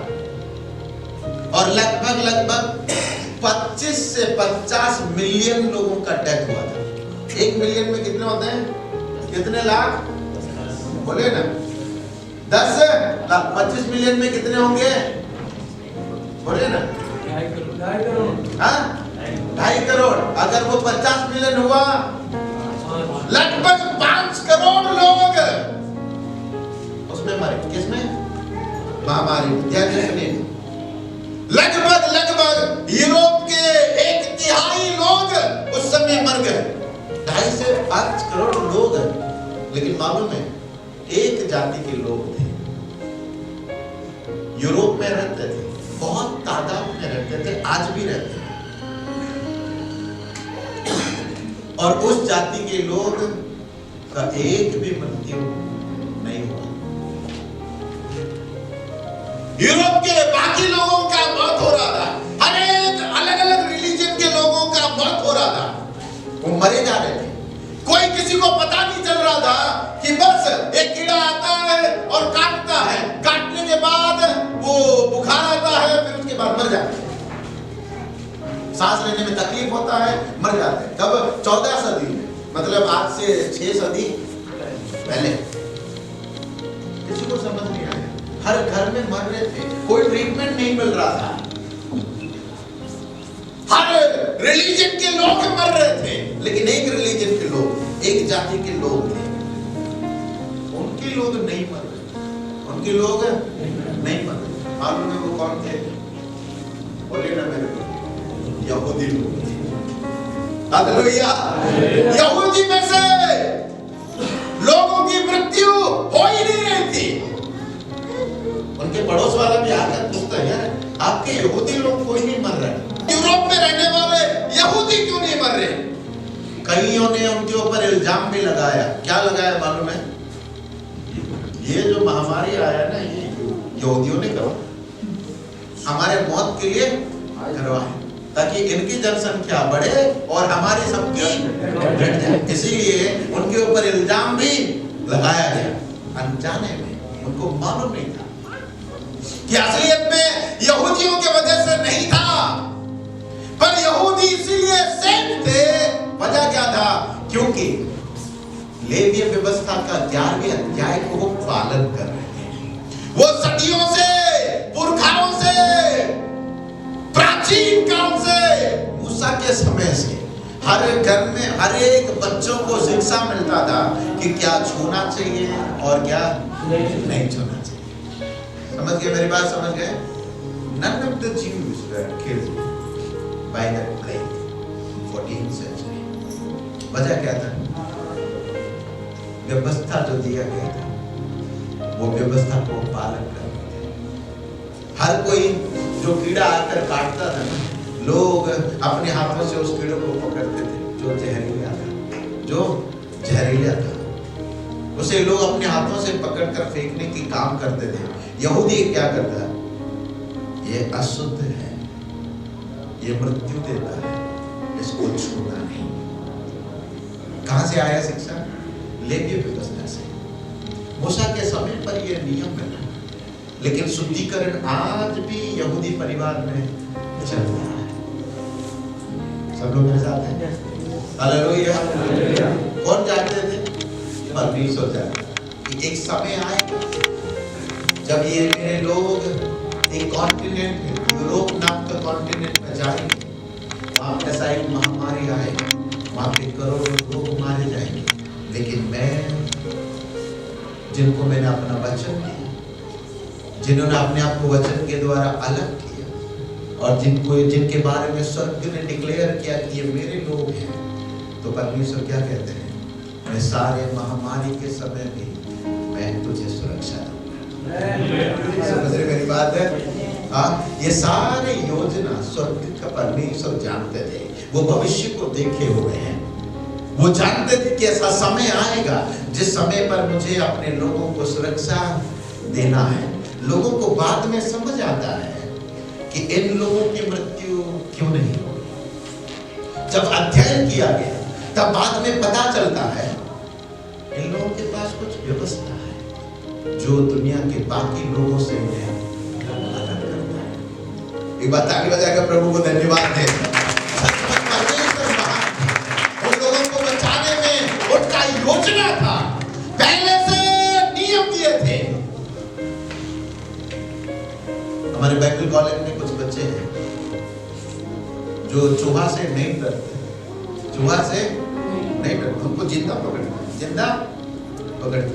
और लगभग 25 से 50 मिलियन लोगों का डेथ हुआ था। 1 मिलियन में कितने होते हैं? कितने लाख? बोले ना, 10 लाख। 25 मिलियन में कितने होंगे? बोले ना, 2.5 करोड़। हाँ, 2.5 करोड़। अगर वो 50 मिलियन हुआ, लगभग 5 करोड़ लोग उसमें मरे। किसमें? महामारी। ध्यान से सुनिए, लगभग यूरोप के 1/3 लोग उस समय मर गए। 2.5 से 5 करोड़ लोग, लेकिन मालूम है एक जाति के लोग थे, यूरोप में रहते थे, बहुत तादाद में रहते थे, आज भी रहते हैं, और उस जाति के लोग का एक भी मृत्यु नहीं हुआ। यूरोप के बाकी लोगों का मौत हो रहा था, हर एक अलग-अलग रिलीजन के लोगों का मौत हो रहा था, वो मरे जा रहे थे। कोई किसी को पता नहीं चल रहा था कि बस एक कीड़ा आता है और काटता है, काटने के बाद वो बुखार आता है, फिर उसके बाद मर जाते हैं, सांस लेने में तकलीफ होता है, मर जाते हैं। कब? 14 सदी में, मतलब आज से 6 सदी पहले। किसी को समझ नहीं आया, हर घर में मर रहे थे, कोई ट्रीटमेंट नहीं मिल रहा था, हर रिलीजन के लोग मर रहे थे, लेकिन एक रिलीजन के लोग, एक जाति के लोग थे, उनके लोग नहीं मर रहे, उनके लोग नहीं मर रहे। मालूम है वो कौन थे? बोले ना मेरे को, यहूदी लोग। हालेलुया। यहूदी में से लोगों की मृत्यु हो ही नहीं रही थी। उनके पड़ोस वाला भी आकर पूछता है, यार आपके यहूदी लोग कोई नहीं मर रहा है, यूरोप में रहने वाले यहूदी क्यों नहीं मर रहे? कईयों ने उनके ऊपर इल्जाम भी लगाया। क्या लगाया मालूम है? ये जो महामारी आया ना, ये यहूदियों ने करवाया, हमारे मौत के लिए करवाया, ताकि इनकी जनसंख्या बढ़े और हमारी सबकी घट जाए। इसीलिए उनके ऊपर इल्जाम भी लगाया गया, अनजाने में, उनको मालूम नहीं था कि असलियत में यहूदियों के वजह से नहीं था, पर यहूदी इसीलिए सेफ थे। वजह क्या था? क्योंकि लेवीय व्यवस्था का 11वें अध्याय को वो पालन कर रहे थे। वो सदियों से, पुरखाओं से, प्राचीन काल से, मूसा के समय से हर घर में हर एक बच्चों को शिक्षा मिलता था कि क्या छूना चाहिए और क्या नहीं छूना चाहिए। समझ गए मेरी बात? समझ गए? None of the Jews were killed by that plague in 14th century. वजह क्या था? व्यवस्था जो दिया गया था वो व्यवस्था को पालन करते थे। हर कोई जो कीड़ा आकर काटता था ना, लोग अपने हाथों से उस कीड़े को पकड़ते थे जो जहरीला था, उसे लोग अपने हाथों से पकड़कर फेंकने की काम करते थे। यहूदी क्या करता है? ये अशुद्ध है, ये मृत्यु देता है, इसको छूना नहीं। कहां से आया शिक्षा? लेवीय व्यवस्था से। मूसा के समय पर यह नियम बना, लेकिन शुद्धिकरण आज भी यहूदी परिवार में चल रहा है। सब लोग मेरे साथ हैं? हालेलुया। कौन जानते थे? परमेश्वर जानता कि एक समय आएगा जब ये मेरे लोग एक कॉन्टिनेंट, यूरोप नाम का कॉन्टिनेंट में जाएंगे। वहां ऐसा एक महामारी आएगी, वहां पे करोड़ों लोग मारे जाएंगे, लेकिन मैं जिनको मैंने अपना वचन दिया, जिन्होंने अपने आप को वचन के द्वारा अलग किया, और जिनके बारे में स्वर्ग ने डिक्लेयर किया कि ये मेरे लोग हैं, तो परमेश्वर क्या कहते हैं? मैं सारे महामारी के समय भी मैं तुझे सुरक्षा दूंगा। समझ रहे मेरी बात है? हाँ, ये सारे योजना स्वर्ग का परमेश्वर जानते थे। वो भविष्य को देखे हुए हैं। वो जानते थे कि ऐसा समय आएगा जिस समय पर मुझे अपने लोगों को सुरक्षा देना है। लोगों को बाद में समझ आता है कि इन लोगों की मृत्यु क्यों नहीं होगी। जब अध्ययन किया गया तब बाद में पता चलता है इन लोगों के पास कुछ व्यवस्था है जो दुनिया के बाकी लोगों से इन्हें अलग करता है। एक बात ताली बजाकर प्रभु को धन्यवाद दें। परमेश्वर महान है। उन लोगों को बचाने में उनका योजना था, पहले से नियम दिए थे। हमारे बाइबल कॉलेज में कुछ बच्चे हैं जो चूहा से नहीं डरते, चूहा से नहीं डरते, उनको जिंदा पकड़ते, जिंदा पकड़ते।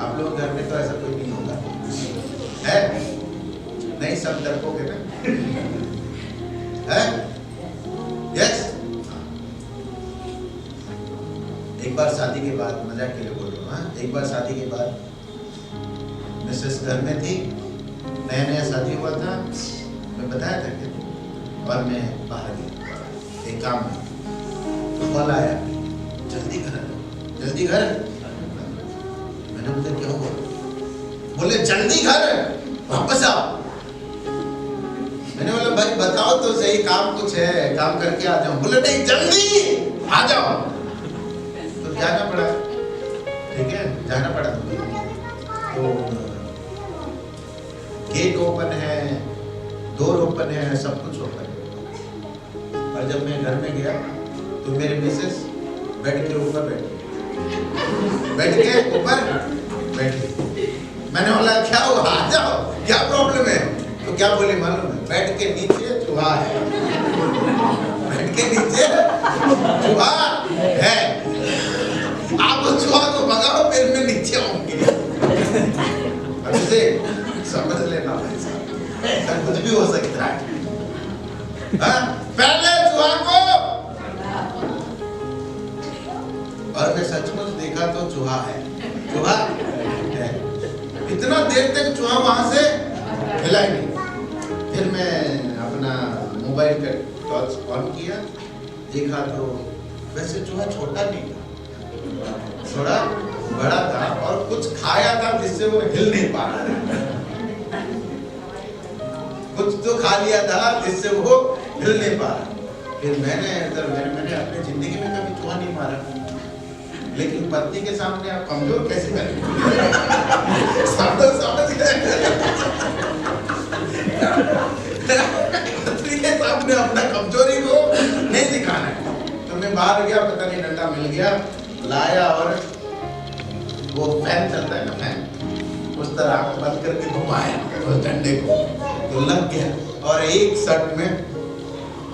आप लोग घर में तो ऐसा कोई नहीं होगा, है? नहीं, सब डरपोक है ना? है? यस। एक बार शादी के बाद, मजाक के लिए बोल रहा हूँ, एक बार शादी के बाद मिसेस घर में थी, नया नया शादी हुआ था, मैं बताया था कि, और मैं बाहर गया एक काम में, तो कॉल आया, जल्दी घर आ जाओ, जल्दी घर। मैंने बोला क्या हुआ? बोले जल्दी घर वापस आओ। मैंने बोला भाई बताओ तो सही, काम कुछ है, काम करके आ जाओ। बोले नहीं, जल्दी आ जाओ। तो जाना पड़ा, ठीक है, जाना पड़ा। तो गेट ओपन है, डोर ओपन है, सब कुछ ओपन है। और जब मैं घर में गया तो मेरे मिसेस बेड के ऊपर बेड के ऊपर बैठी। मैंने बोला क्या हुआ, आ जाओ, क्या प्रॉब्लम है? तो क्या बोले मालूम है? बेड के नीचे चूहा है, बेड के नीचे चूहा है। आप उस चूहा को भगाओ, फिर मैं नीचे आऊंगी। अब इसे समझ लेना भाई साहब, कुछ भी हो सकता है। पहले चूहा को, और मैं सचमुच देखा तो चूहा है, चूहा है। इतना देर तक चूहा वहां से हिला ही नहीं। फिर मैं अपना मोबाइल का टॉर्च ऑन किया, देखा तो वैसे चूहा छोटा नहीं था, थोड़ा बड़ा था, और कुछ खाया था जिससे वो हिल नहीं पा रहा। कुछ तो खा लिया था जिससे वो हिल नहीं पा रहा। फिर मैंने अपनी जिंदगी में कभी चूहा नहीं मारा, लेकिन पत्नी के सामने आप कमजोर कैसे करेंगे? समझ गए? पत्नी के सामने अपना कमजोरी को नहीं दिखाना है। तो मैं बाहर गया, पता नहीं डंडा मिल गया, लाया, और वो फैन चलता है ना, फैन, उस तरह आंख बंद करके घुमाया उस डंडे को, तो लग गया, और एक शॉट में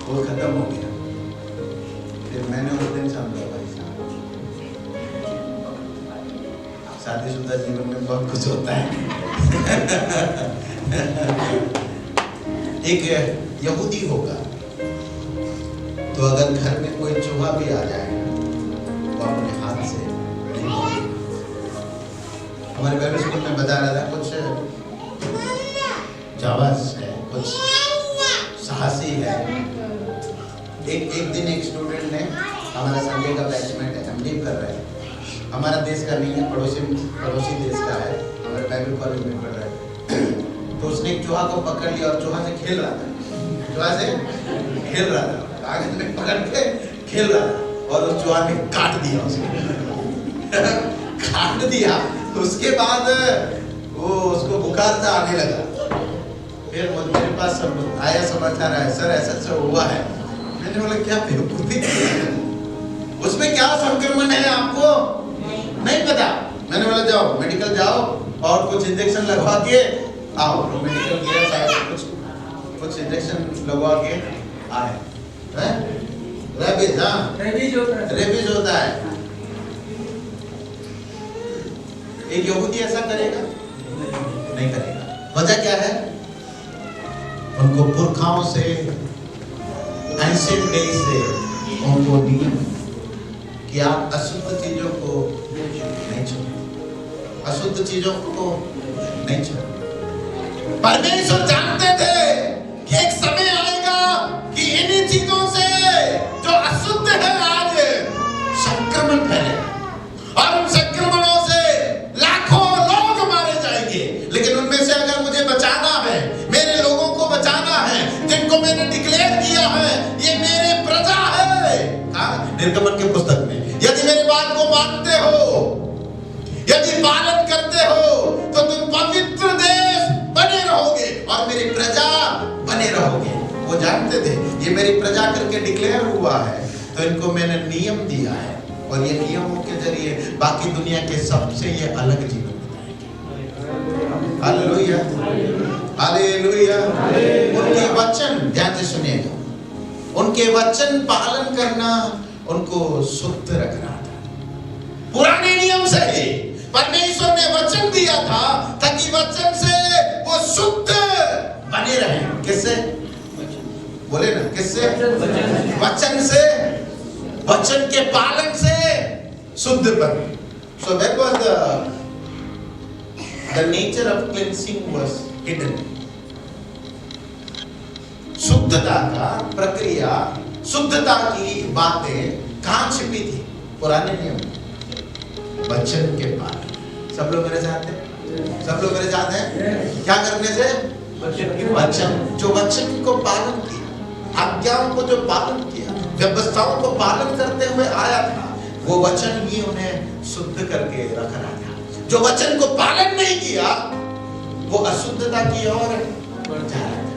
वो खत्म हो गया। फिर मैंने उस दिन समझा भाई साहब, शादीशुदा जीवन में बहुत कुछ होता है। एक यहूदी होगा तो अगर घर में कोई चूहा भी आ जाए वो अपने हाथ से हमारे बाइबल स्कूल में बता रहा था कुछ जावाज है, कुछ साहसी है। एक दिन एक स्टूडेंट ने, हमारा संडे का बैचमेंट है, हम लीव कर रहे हैं, हमारा देश का नहीं है, पड़ोसी देश का है, हमारे बाइबल कॉलेज में पढ़ रहा है। तो उसने एक चूहा को पकड़ लिया और चूहा से खेल रहा था, चूहा से खेल रहा था, कागज में पकड़ के खेल रहा था और उस चूहा ने काट दिया उसको काट दिया। उसके बाद वो उसको बुखार सा आने लगा। फिर मेरे पास सब आया समाचार आया, सर ऐसा ऐसा हुआ है। मैंने बोला क्या बेवकूफी, उसमें क्या संक्रमण है आपको नहीं पता। मैंने बोला जाओ मेडिकल जाओ और कुछ इंजेक्शन लगवा के आओ। तो मेडिकल गया, शायद कुछ इंजेक्शन लगवा के आए। रेबीज, हाँ रेबीज होता है। एक यहूदी ऐसा करेगा? नहीं करेगा। वजह क्या है? उनको पुरखाओं से, एंशिएंट डेज से उनको नियम कि आप अशुद्ध चीजों को नहीं छूए, अशुद्ध चीजों को नहीं छूए। परमेश्वर जानते थे कि एक समय आएगा कि इन्हीं चीजों से जो अशुद्ध है आज संक्रमण फैलेगा और उन संक्रमणों से लाखों लोग मारे जाएंगे। लेकिन उनमें से अगर मुझे बचाना है, मेरे लोगों को बचाना है, जिनको मैंने डिक्लेयर किया है ये मेरे प्रजा है, निर्गमन की पुस्तक में, यदि मेरे बात को मानते हो, यदि पालन करते हो तो तुम पवित्र देश बने रहोगे और मेरी प्रजा बने रहोगे। वो जानते थे ये मेरी प्रजा करके डिक्लेयर हुआ है, तो इनको मैंने नियम दिया है और ये नियमों के जरिए बाकी दुनिया के सबसे ये अलग जीवन बताएंगे। Hallelujah, hallelujah. उनके वचन ध्यान से सुनिएगा, उनके वचन पालन करना उनको शुद्ध रखना था। पुराने नियम से ही परमेश्वर ने वचन दिया था ताकि वचन से वो शुद्ध बने रहे। किससे? बोले ना, किससे? वचन से, वचन के पालन से शुद्ध बने। So that was the nature of cleansing was hidden. शुद्धता का प्रक्रिया, शुद्धता की बातें कहाँ छिपी थी? पुराने नियम, वचन के पालन। सब लोग मेरे साथ हैं? सब लोग मेरे साथ हैं? क्या करने से? वचन, जो वचन को पालन किया, आज्ञाओं को जो पालन किया, व्यवस्थाओं को पालन करते हुए आया था, वो वचन ही उन्हें शुद्ध करके रख रहा था। जो वचन को पालन नहीं किया वो अशुद्धता की ओर जा रहा था।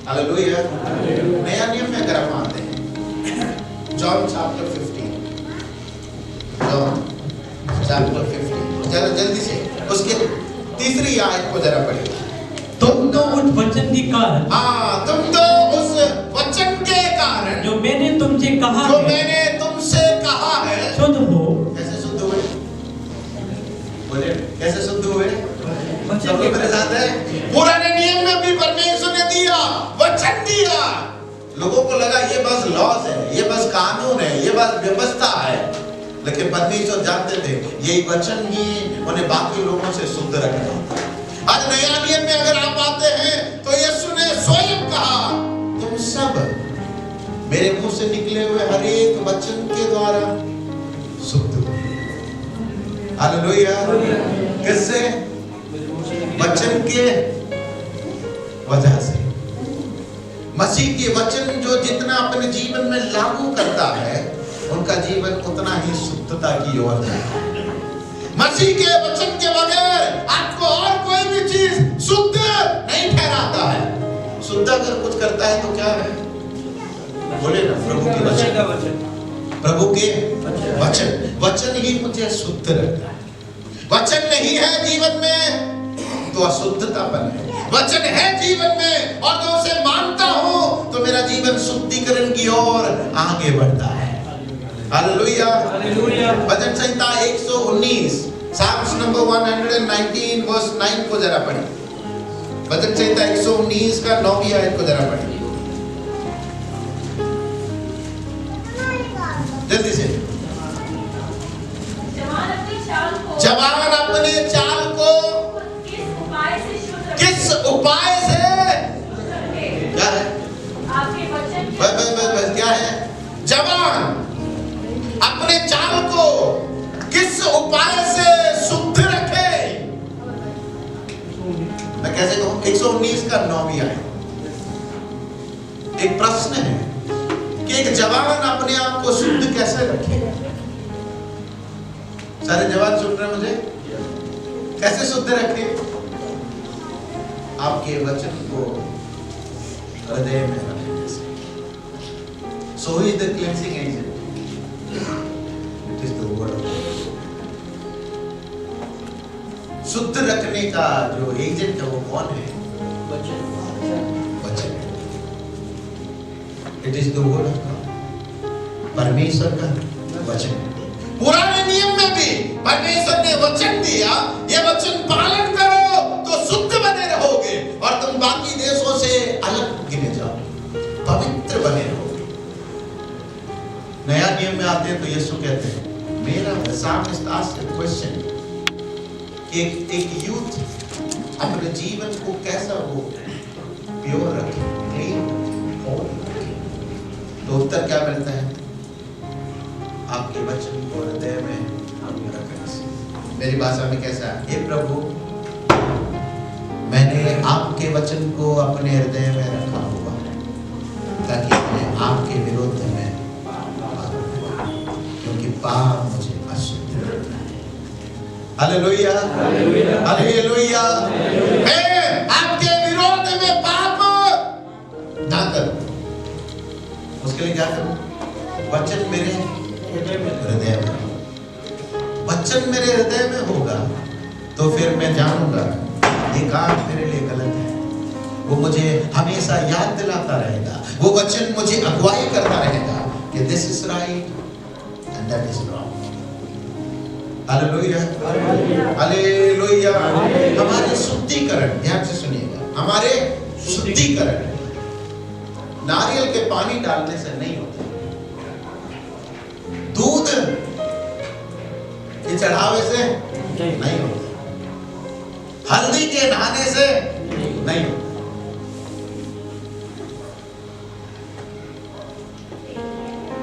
हालेलुया। नया नियम में अगर आप आते हैं, जॉन चैप्टर 15, जॉन चैप्टर 15, जरा जल्दी से उसके तीसरी आयत को जरा पढ़िए। तुम तो उस वचन के कारण, हाँ, तुम तो उस वचन के कारण जो मैंने तुमसे कहा जो है, मैंने तुमसे कहा है, शुद्ध हो। कैसे शुद्ध हुए? बोले कैसे शुद्ध हुए? सब लोग मेरे साथ है? पुराने नियम में भी परमेश्वर ने दिया, वचन दिया। लोगों को लगा ये बस लॉज है, ये बस कानून है, ये बस व्यवस्था है, लेकिन परमेश्वर जानते थे यही वचन ही उन्हें बाकी लोगों से शुद्ध रखना। आज नया नियम में अगर आप आते हैं तो यीशु ने स्वयं कहा, तुम सब मेरे मुंह से निकले हुए हर एक वचन के द्वारा शुद्ध हो। हालेलुया। किससे? वचन के वजह से। मसीह के वचन जो जितना अपने जीवन में लागू करता है, उनका जीवन उतना ही शुद्धता की ओर जाता है। मसीह के वचन के बगैर आपको और कोई भी चीज शुद्ध नहीं ठहराता है। शुद्ध अगर कुछ करता है तो क्या है? बोले ना, प्रभु के वचन, प्रभु के वचन, वचन ही मुझे शुद्ध रखता है। वचन नहीं है जीवन में तो अशुद्धतापन है, वचन है जीवन में और मैं उसे मानता हूं तो मेरा जीवन शुद्धिकरण की ओर आगे बढ़ता है। Hallelujah, hallelujah. भजन संहिता 119 साम्स नंबर 119 वर्स 9 को जरा पढ़िए। भजन संहिता 119 का 9वीं आयत को जरा पढ़िए जल्दी से। जवान अपने चाल को किस उपाय से क्या है? बस क्या है? जवान अपने चाल को किस उपाय से शुद्ध रखे। मैं कैसे कहूं? 119 का 9वीं आयत। एक प्रश्न है कि एक जवान अपने आप को शुद्ध कैसे रखे। सारे जवान सुन रहे हैं मुझे? कैसे शुद्ध रखे? आपके वचन को हृदय में रखने से। So who is the cleansing agent? It is the word of God. शुद्ध रखने का जो एजेंट है वो कौन है? वचन। It is the word of God. परमेश्वर का वचन। पुराने नियम में भी परमेश्वर ने वचन दिया, ये वचन पालन करो तो शुद्ध बने रहोगे और तुम बाकी देशों से अलग गिने जाओ, पवित्र बने रहोगे। नया नियम में आते हैं तो यीशु कहते हैं, मेरा क्वेश्चन कि एक यूथ अपने जीवन को कैसा वो प्योर रखे, क्लीन रखे, तो उत्तर क्या मिलता है? आपके वचन को हृदय में रखने से। मेरी भाषा में कैसा है? हे प्रभु, मैंने आपके वचन को अपने हृदय में रखा हुआ ताकि मैं आपके विरुद्ध में क्योंकि पाप मुझे अशुद्ध करता है। Hallelujah, hallelujah. मैं आपके विरोध में पाप ना करूं, उसके लिए क्या करूं? वचन मेरे हृदय में। वचन मेरे हृदय में होगा तो फिर मैं जानूंगा ये काम मेरे लिए गलत है। वो मुझे हमेशा याद दिलाता रहेगा, वो वचन मुझे अगुवाई करता रहेगा कि this is right and that is wrong. Hallelujah, hallelujah. हमारे शुद्धिकरण, ध्यान से सुनिएगा, हमारे शुद्धिकरण नारियल के पानी डालने से नहीं होता, दूध के चढ़ावे से नहीं होता, हल्दी के नहाने से नहीं होता।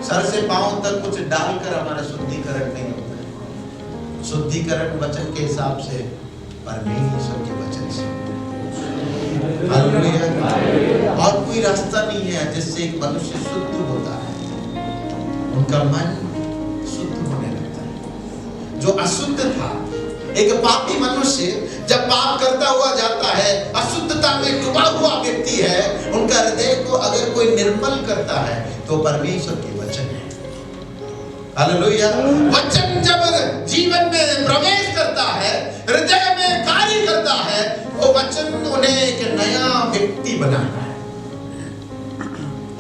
सर से पांव तक कुछ डालकर हमारा शुद्धिकरण नहीं होता है। शुद्धिकरण वचन के हिसाब से परमेश्वर के वचन से। हालेलुया। और कोई रास्ता नहीं है जिससे एक मनुष्य शुद्ध होता है। उनका मन शुद्ध होने लगता है। जो अशुद्ध था, एक पापी मनुष्य जब पाप करता हुआ जाता है, अशुद्धता में डूबा हुआ व्यक्ति है, उनका हृदय को अगर कोई निर्मल करता है तो परमेश्वर के वचन है। हालेलुया। वचन जब जीवन में प्रवेश करता है, हृदय में कार्य करता है, वो वचन उन्हें एक नया व्यक्ति बनाता है,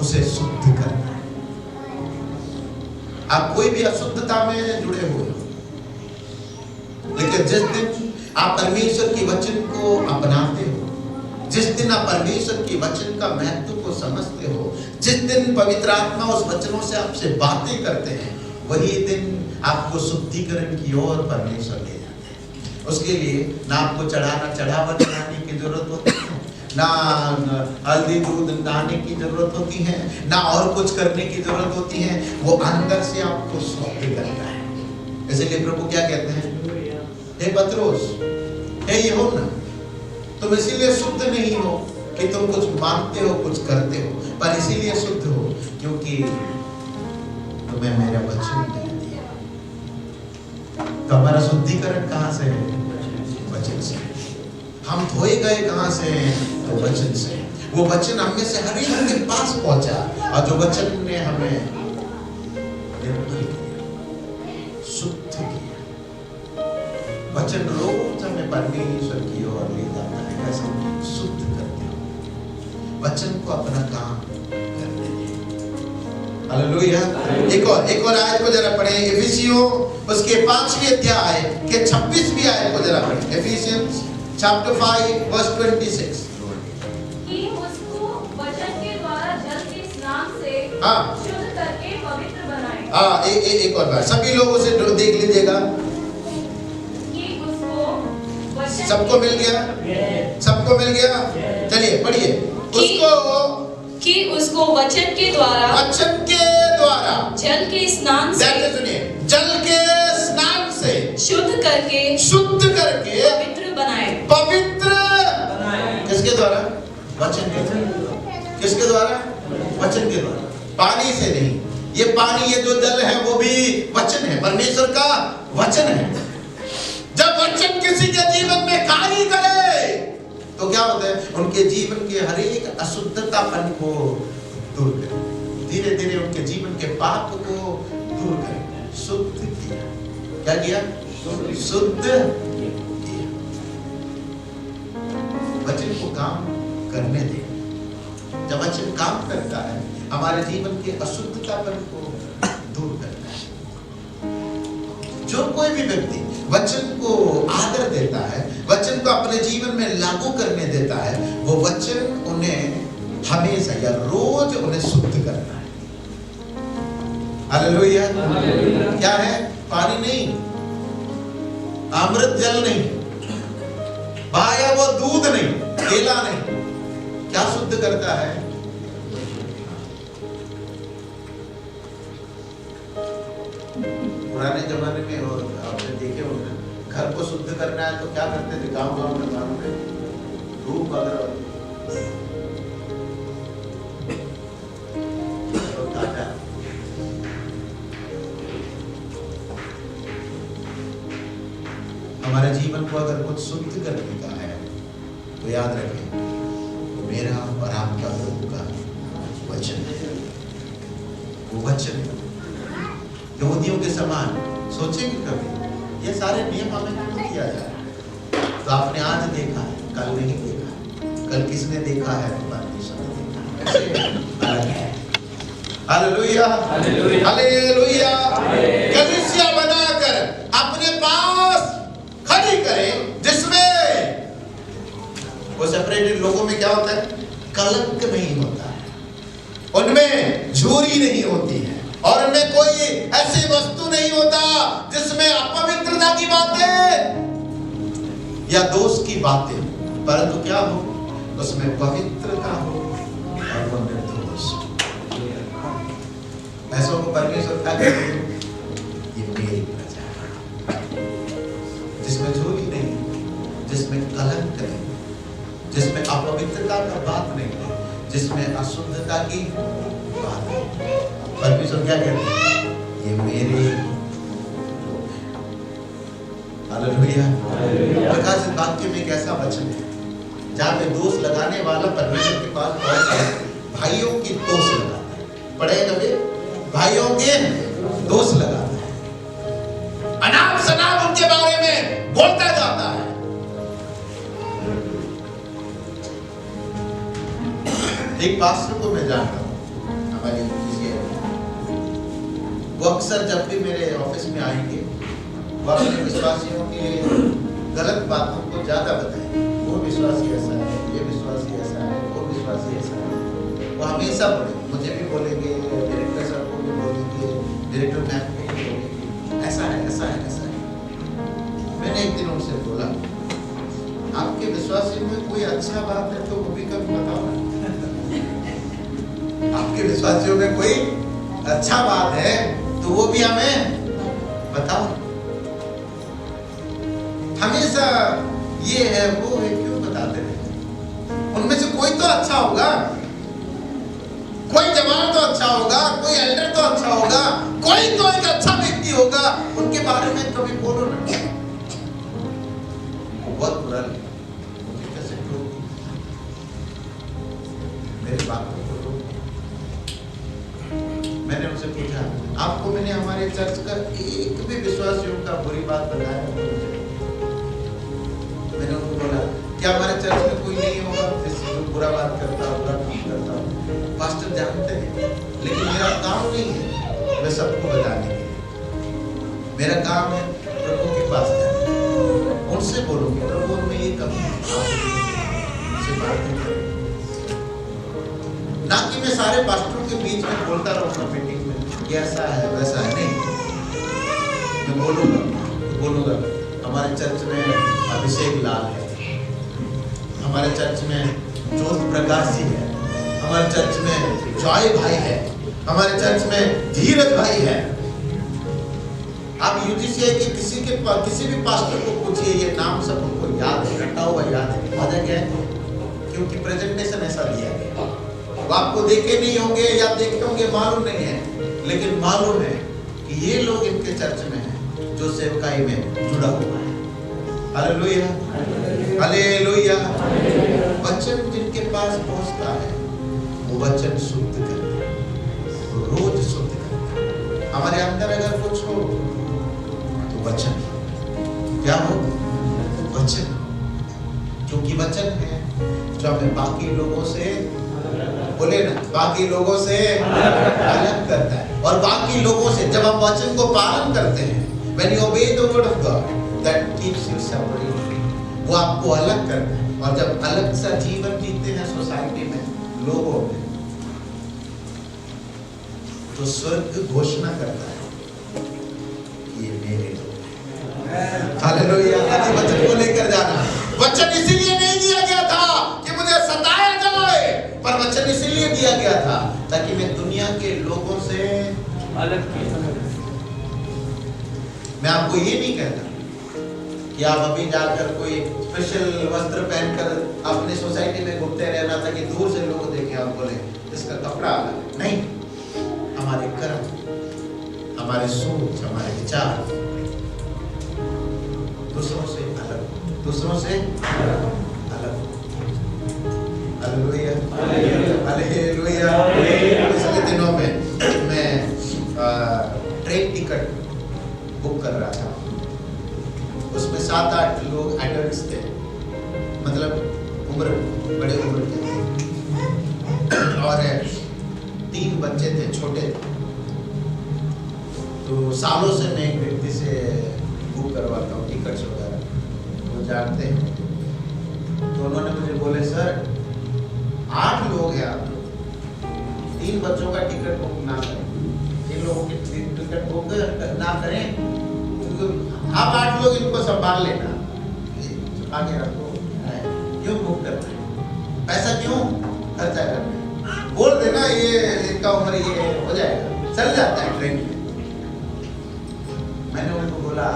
उसे शुद्ध करता है। आप कोई भी अशुद्धता में जुड़े हुए हो, लेकिन जिस दिन आप परमेश्वर के वचन को अपनाते हो, जिस दिन आप परमेश्वर के वचन का महत्व को समझते हो, जिस दिन पवित्र आत्मा उस वचनों से आपसे बातें करते हैं, वही दिन आपको शुद्धिकरण की ओर परमेश्वर ले जाते हैं। उसके लिए ना आपको चढ़ावा चढ़ाने की जरूरत होती है, ना हल्दी दूध नहाने की जरूरत होती है, ना और कुछ करने की जरूरत होती है। वो अंदर से आपको शुद्ध करता है। इसलिए प्रभु क्या कहते हैं? हे पत्रोस, हे यूहन्ना, तुम इसीलिए शुद्ध नहीं हो कि तुम कुछ मांगते हो, कुछ करते हो, पर इसीलिए शुद्ध हो क्योंकि तुम्हें मेरा वचन दे दिया। तो हमारा शुद्धिकरण कहाँ से है? वचन से। हम धोए गए कहाँ से? तो वचन से। वो वचन हमें से हर एक के पास पहुंचा और जो वचन ने हमें निर्मल किया, शुद्ध किया। वचन रोज हमें परमेश्वर की ओर ले जाता है, कैसे शुद्ध करते हो। वचन को अपना काम करने दे। हालेलुया। एक और आयत को जरा पढ़ें, इफिसियों उसके 5वें अध्याय के 26वीं आयत को जरा पढ़ें। Ephesians chapter 5 verse 26। कि उसको वचन के द्वारा जल के स्नान से हाँ। शुद्ध करके पवित्र बनाए। एक और बार सभी लोगों से देख लीजिएगा। कि उसको वचन सबको मिल गया? सबको मिल गया? चलिए पढ़िए। कि उसको वचन के द्वारा जल के स्नान से सुनिए, जल के स्नान से शुद्ध करके पवित्र बनाए। किसके द्वारा? वचन के द्वारा। किसके द्वारा? वचन के द्वारा, पानी से नहीं। ये पानी, ये जो जल है वो भी वचन है, परमेश्वर का वचन है। जब वचन किसी के जीवन में कार्य करे तो क्या होता है? उनके जीवन के हर एक अशुद्धतापन को दूर करे, धीरे धीरे उनके जीवन के पाप को दूर करे, शुद्ध किया। क्या किया? शुद्ध किया। वचन को काम करने दे। जब वचन काम करता है, हमारे जीवन के अशुद्धतापन को दूर करता है। जो कोई भी व्यक्ति वचन को आदर देता है, वचन को अपने जीवन में लागू करने देता है, वो वचन उन्हें हमेशा या रोज उन्हें शुद्ध करता है। हालेलुया। क्या है? पानी नहीं, अमृत जल नहीं, भाया वो दूध नहीं, केला नहीं। क्या शुद्ध करता है? पुराने जमाने में और आपने देखे होंगे, घर को शुद्ध करना है तो क्या करते थे? गांव में धूप अगरबत्ती हमारे जीवन को अगर कुछ शुद्ध करने का है तो याद रखें, वो मेरा और आपका प्रभु का वचन है। वो वचन यहूदियों के समान सोचेंगे कभी ये सारे नियम हमें क्यों किया जाए? तो आपने आज देखा है, कल नहीं देखा। कल किसने देखा है? परमेश्वर ने देखा है। Hallelujah, hallelujah. कलीसिया बनाकर अपने पास खड़ी करें, जिसमें वो सेपरेटेड लोगों में क्या होता है? कलंक नहीं होता है, उनमें झूरी नहीं होती है, और उनमें कोई ऐसी वस्तु नहीं होता जिसमें अपवित्रता की बातें या दोष की बातें, परंतु क्या हो? उसमें पवित्रता हो और वो निर्दोष। ऐसा को परमेश्वर क्या कहते हैं? ये मेरी प्रजा है, जिसमें झूठी नहीं, जिसमें कलंक नहीं, जिसमें अपवित्रता का बात नहीं है, जिसमें अशुद्धता की बात नहीं। परमेश्वर क्या कहते हैं? ये मेरे लोग हैं। हालेलुया। प्रकाश वाक्य में एक ऐसा वचन है जहाँ पे दोष लगाने वाला परमेश्वर के पास पहुंचता है, भाइयों की दोष लगाता है। पढ़े कभी? भाइयों के दोष लगाता है, अनाप शनाप उनके बारे में बोलता जाता है। एक पास्टर को मैं जानता हूँ, हमारी वो अक्सर जब भी मेरे ऑफिस में आएंगे, वो अपने विश्वासियों की गलत बातों को ज्यादा बताएंगे। वो विश्वासी ऐसा है, ये विश्वासी ऐसा है, वो विश्वासी ऐसा है। वो हमेशा बोलेंगे, मुझे भी बोलेंगे, डायरेक्टर साहब को भी बोलेंगे, डायरेक्टर मैम को भी बोलेंगे, ऐसा है, ऐसा है, ऐसा है। मैंने एक दिन उनसे बोला, आपके विश्वासियों में कोई अच्छा बात है तो वो भी कभी बताओ ना। आपके विश्वासियों में कोई अच्छा बात है तो वो भी हमें बताओ। हमेशा ये है वो है, क्यों बताते रहते? उनमें से कोई तो अच्छा होगा, कोई जवान तो अच्छा होगा, कोई एल्डर तो अच्छा होगा, कोई तो एक अच्छा व्यक्ति होगा, उनके बारे में कभी बोलो ना। बहुत बुरा लगा, कैसे मेरे बात को बोलो। मैंने उनसे पूछा, आपको मैंने हमारे चर्च का एक भी विश्वासियों का बुरी बात बताया? मैंने उनको बोला, क्या हमारे चर्च में कोई नहीं होगा जो बुरा बात करता, बुरा काम करता? पास्टर जानते हैं लेकिन मेरा काम नहीं है मैं सबको बताने के लिए। मेरा काम है प्रभु के पास जाना, उनसे बोलूंगी प्रभु में ये कमी है, उनसे बातें करें। ना कि मैं सारे पास्टरों के बीच में बोलता रहूंगा मीटिंग में कि ऐसा है वैसा है, नहीं। मैं बोलूंगा हमारे चर्च में अभिषेक लाल है, हमारे चर्च में ज्योत प्रकाश जी है, हमारे चर्च में जॉय भाई है, हमारे चर्च में धीरज भाई है। आप यूजीसीआई के किसी भी पास्टर को पूछिए, ये नाम सब उनको याद है, रटा हुआ याद है। वजह क्या है? क्योंकि प्रेजेंटेशन ऐसा दिया गया। वो आपको देखे नहीं होंगे या देखे होंगे मालूम नहीं है, लेकिन मालूम है कि ये लोग इनके चर्च में हैं जो सेवकाई में जुड़ा हुआ है। Hallelujah, hallelujah. वचन जिनके पास पहुंचता है वो वचन शुद्ध करता है, वो रोज शुद्ध करता है। हमारे अंदर अगर कुछ हो तो वचन, क्या हो? वचन, क्योंकि वचन है जो हमें बाकी लोगों से, बोले ना, बाकी लोगों से अलग करता है। और बाकी लोगों से जब हम वचन को पालन करते हैं, when you obey the word of God, that keeps you separate, वो आपको अलग करता है। और जब अलग सा जीवन जीते हैं सोसाइटी में, लोगों में, तो स्वर्ग घोषणा करता है कि ये मेरे लोग हैं। हालेलुया। आदि वचन को लेकर जाना, वचन इसीलिए नहीं दिया गया था कि मुझे सताया जाए, पर वचन इसीलिए दिया गया था ताकि मैं दुनिया के लोगों से अलग किया। मैं आपको ये नहीं कहता कि आप अभी जाकर कोई स्पेशल वस्त्र पहनकर अपनी सोसाइटी में घूमते रहना ताकि दूर से लोग देखें और बोले इसका कपड़ा अलग है। नहीं, हमारे कर्म, हमारे सोच, हमारे विचार दूसरों से अलग, दूसरों से अलग। Hallelujah, hallelujah. पिछले दिनों में मैं ट्रेन टिकट बुक कर रहा था, उसमें 7-8 लोग एडल्ट्स थे, मतलब बड़े उम्र के थे, और 3 बच्चे थे छोटे। तो सालों से मैं एक व्यक्ति से बुक करवाता हूँ टिकट्स वगैरह, वो जानते हैं। तो उन्होंने मुझे बोले सर 8 लोग हैं आप, 3 बच्चों का टिकट बुक ना करें, 3 लोगों की टिकट बुक ना करें, आप 8 लोग इनको संभाल लेना, आगे रखो, क्यों बुक करना है? पैसा क्यों खर्चा करना है? बोल देना ये इनका उम्र ये हो जाएगा, चल जाता है ट्रेन में। मैंने उनको बोला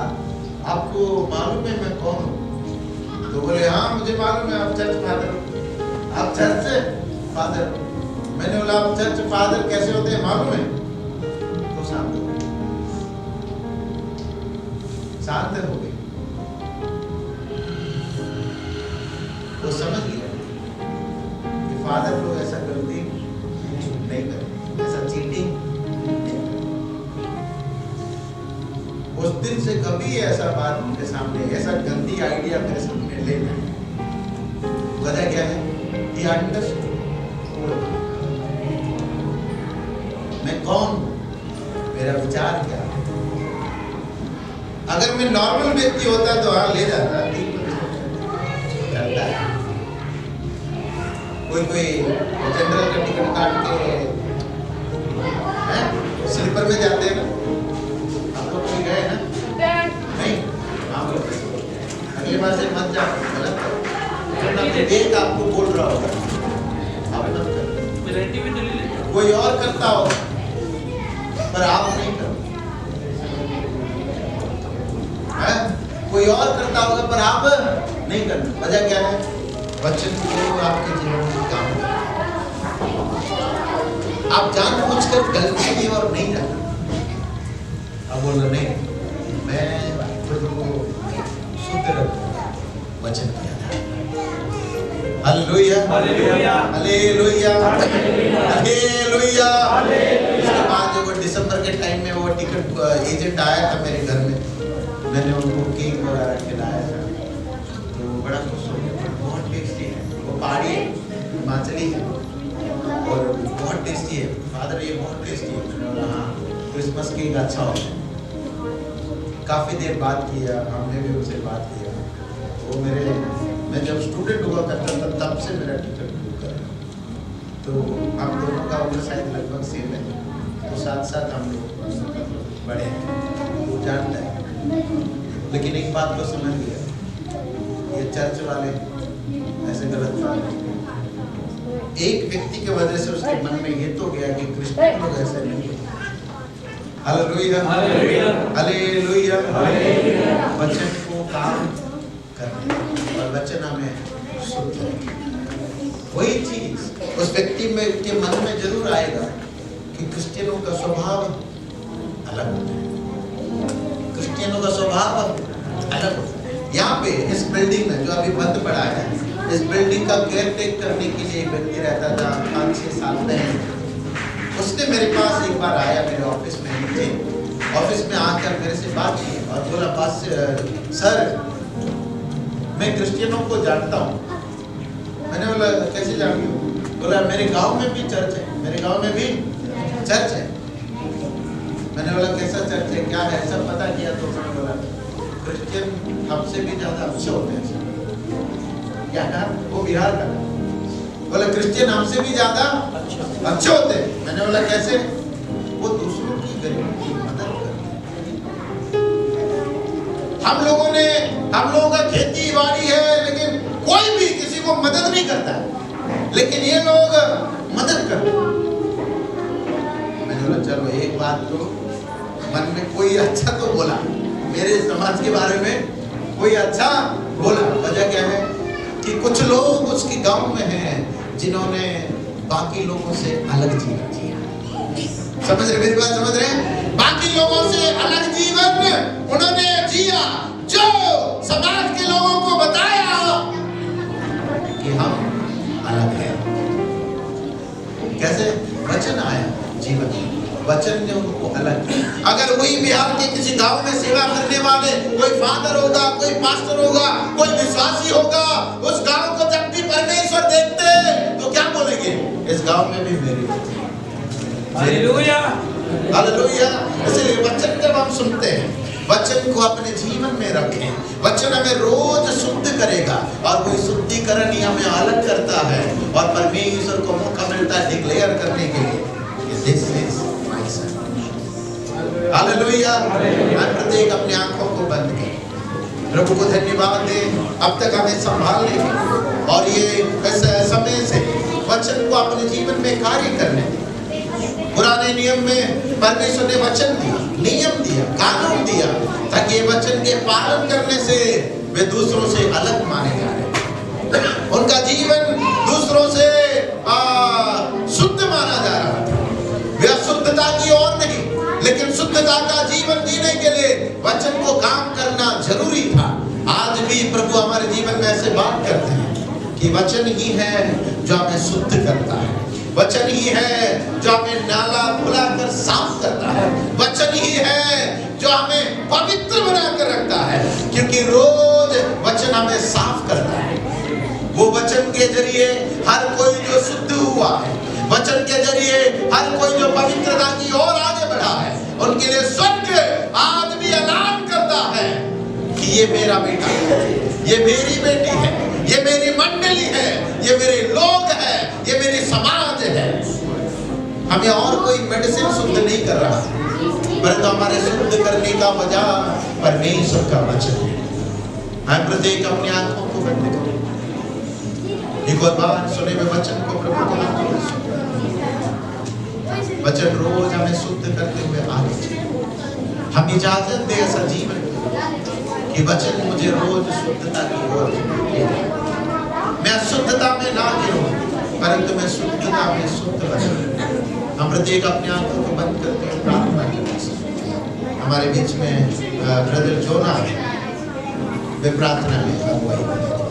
आपको मालूम है मैं कौन हूँ? तो बोले हाँ मुझे मालूम है, आप चर्च फादर हो। आप चर्च फादर हो? मैंने बोला आप चर्च फादर कैसे होते हैं मालूम है? तो शांत हो गए। वो समझ गया कि फादर लोग ऐसा गलती नहीं करते, ऐसा चीटिंग नहीं करते। उस दिन से कभी ऐसा बात उनके सामने, ऐसा गंदी आइडिया मेरे सामने ले नहीं। वजह क्या है? ये अंडरस्टूड मैं कौन हूं, मेरा विचार क्या है। अगर मैं नॉर्मल व्यक्ति होता तो हाँ ले जाता, चलता है। कोई जनरल का टिकट काट के स्लीपर में जाते हैं ना, आप लोग कोई गए ना? नहीं, आप लोग अगली बार से मत जाओ, गलत है। देख आपको बोल रहा होगा, आप मत करो। कोई और करता हो पर आप नहीं करो, कोई और करता होगा पर आप नहीं करना। वजह क्या है? वचन को आपके जीवन में काम करना। आप जानबूझकर गलती की ओर नहीं जाना। अब बोलो नहीं, मैं खुद को शुद्ध रखूंगा वचन के आधार पर। Hallelujah, hallelujah, hallelujah, hallelujah. इसके बाद जब वो दिसंबर के टाइम में वो टिकट एजेंट आया था मेरे घर में, मैंने उनको केक वगैरह खिलाया था, तो बड़ा खुश हो गया। बहुत टेस्टी है, वो पहाड़ी है, हिमाचली है और बहुत बहुत टेस्टी है फादर, ये बहुत टेस्टी है। मैंने बोला हाँ, क्रिसमस केक अच्छा होता है। काफ़ी देर बात किया, हमने भी उनसे बात किया। वो मैं जब स्टूडेंट हुआ करता था तब से मेरा टिकट बुक कर, तो हम दोनों का उम्र शायद लगभग सेम है, तो साथ साथ हम लोग बड़े हैं, वो जानता है। लेकिन एक बात को समझ गया, ये चर्च वाले ऐसे गलत बात है। एक व्यक्ति की वजह से उसके मन में ये तो गया कि क्रिश्चियन लोग ऐसे नहीं है। Hallelujah, hallelujah, hallelujah. वचन को काम करना और वचन हमें शुद्ध है। वही चीज उस व्यक्ति में के मन में जरूर आएगा कि क्रिश्चियनों का स्वभाव अलग होता है, क्रिश्चियनों का स्वभाव अलग होता है। यहाँ पे इस बिल्डिंग में जो अभी बंद पड़ा है, इस बिल्डिंग का केयर टेक करने के लिए एक व्यक्ति रहता था 5-6 साल पहले। उसने मेरे पास एक बार आया, मेरे ऑफिस में नीचे ऑफिस में आकर मेरे से बात की और बोला, बस सर मैं क्रिश्चियनों को जानता हूँ। मैंने बोला कैसे जानती हो? बोला मेरे गांव में भी चर्च है, मेरे गांव में भी चर्च है। मैंने बोला कैसा चर्च है, क्या है, सब पता किया। तो मैंने बोला क्रिश्चियन हमसे भी ज्यादा अच्छे होते हैं। क्या कहा? वो बिहार का। बोला क्रिश्चियन हमसे भी ज्यादा अच्छे होते हैं। मैंने बोला कैसे? वो दूसरों की गरीबों की मदद करते हैं। हम लोगों का खेती बाड़ी है, लेकिन कोई भी किसी को मदद नहीं करता है, लेकिन ये लोग मदद करते हैं। मैंने बोला चलो एक बात तो मन में कोई अच्छा तो बोला, मेरे समाज के बारे में कोई अच्छा बोला। वजह क्या है कि कुछ लोग उसके गांव में हैं जिन्होंने बाकी लोगों से अलग जीवन जिया। समझ रहे मेरी बात? समझ रहे? बाकी लोगों से अलग जीवन उन्होंने जिया, जो समाज के लोगों को बताया कि हम अलग हैं। कैसे? वचन आया जीवन में, वचन ने उनको अलग किया। अगर वही बिहार के किसी गांव में सेवा करने वाले कोई फादर होगा, कोई पास्टर होगा, कोई विश्वासी होगा, उस गांव को जब भी परमेश्वर देखते तो क्या बोलेंगे? इस गांव में भी मेरी हालेलुया, हालेलुया। इसलिए वचन जब हम सुनते हैं, वचन को अपने जीवन में रखें। वचन हमें रोज शुद्ध करेगा और वही शुद्धिकरण ही हमें अलग करता है और परमेश्वर को मौका मिलता है डिक्लेयर करने के लिए कि this is my son. Hallelujah. हम प्रत्येक अपनी आंखों को बंद करें, प्रभु को धन्यवाद दें अब तक हमें संभालने के और ये इस समय से वचन को अपने जीवन में कार्य करने। पुराने नियम में परमेश्वर ने वचन दिया, नियम दिया, कानून दिया, ताकि ये वचन के पालन करने से वे दूसरों से अलग माने जा रहे, उनका जीवन दूसरों से शुद्ध माना जा रहा था। वे अशुद्धता की ओर नहीं, लेकिन शुद्धता का जीवन जीने के लिए वचन को काम करना जरूरी था। आज भी प्रभु हमारे जीवन में ऐसे बात करते हैं कि वचन ही है जो हमें शुद्ध करता है, वचन ही है जो हमें नाला धुलाकर साफ करता है, वचन ही है जो हमें पवित्र बनाकर रखता है, क्योंकि रोज वचन हमें साफ करता है। वो वचन के जरिए हर कोई जो शुद्ध हुआ है, वचन के जरिए हर कोई जो पवित्रता की ओर आगे बढ़ा है, उनके लिए स्वर्ग आज भी ऐलान करता है कि ये मेरा बेटा है, ये मेरी बेटी है, ये मेरी मंडली है, ये मेरे लोग हैं, ये मेरी समाज है। हमें और कोई मेडिसिन शुद्ध नहीं कर रहा, परंतु हमारे शुद्ध करने का वजह परमेश्वर का वचन है। हम प्रत्येक अपनी आंखों को बंद करें, एक और बार सुने में वचन को प्रभु के नाम से सुने। वचन रोज हमें शुद्ध करते हुए आगे चले। हम इजाजत दे ऐसा जीवन कि वचन मुझे रोज शुद्धता की ओर ले जाए। मैं अशुद्धता में ना गिरूं, परंतु मैं शुद्धता में शुद्ध बनूं। हम प्रत्येक अपनी आंखों को बंद करते हैं, प्रार्थना करते। हमारे बीच में ब्रदर जोना वे प्रार्थना में अगुवाई करें।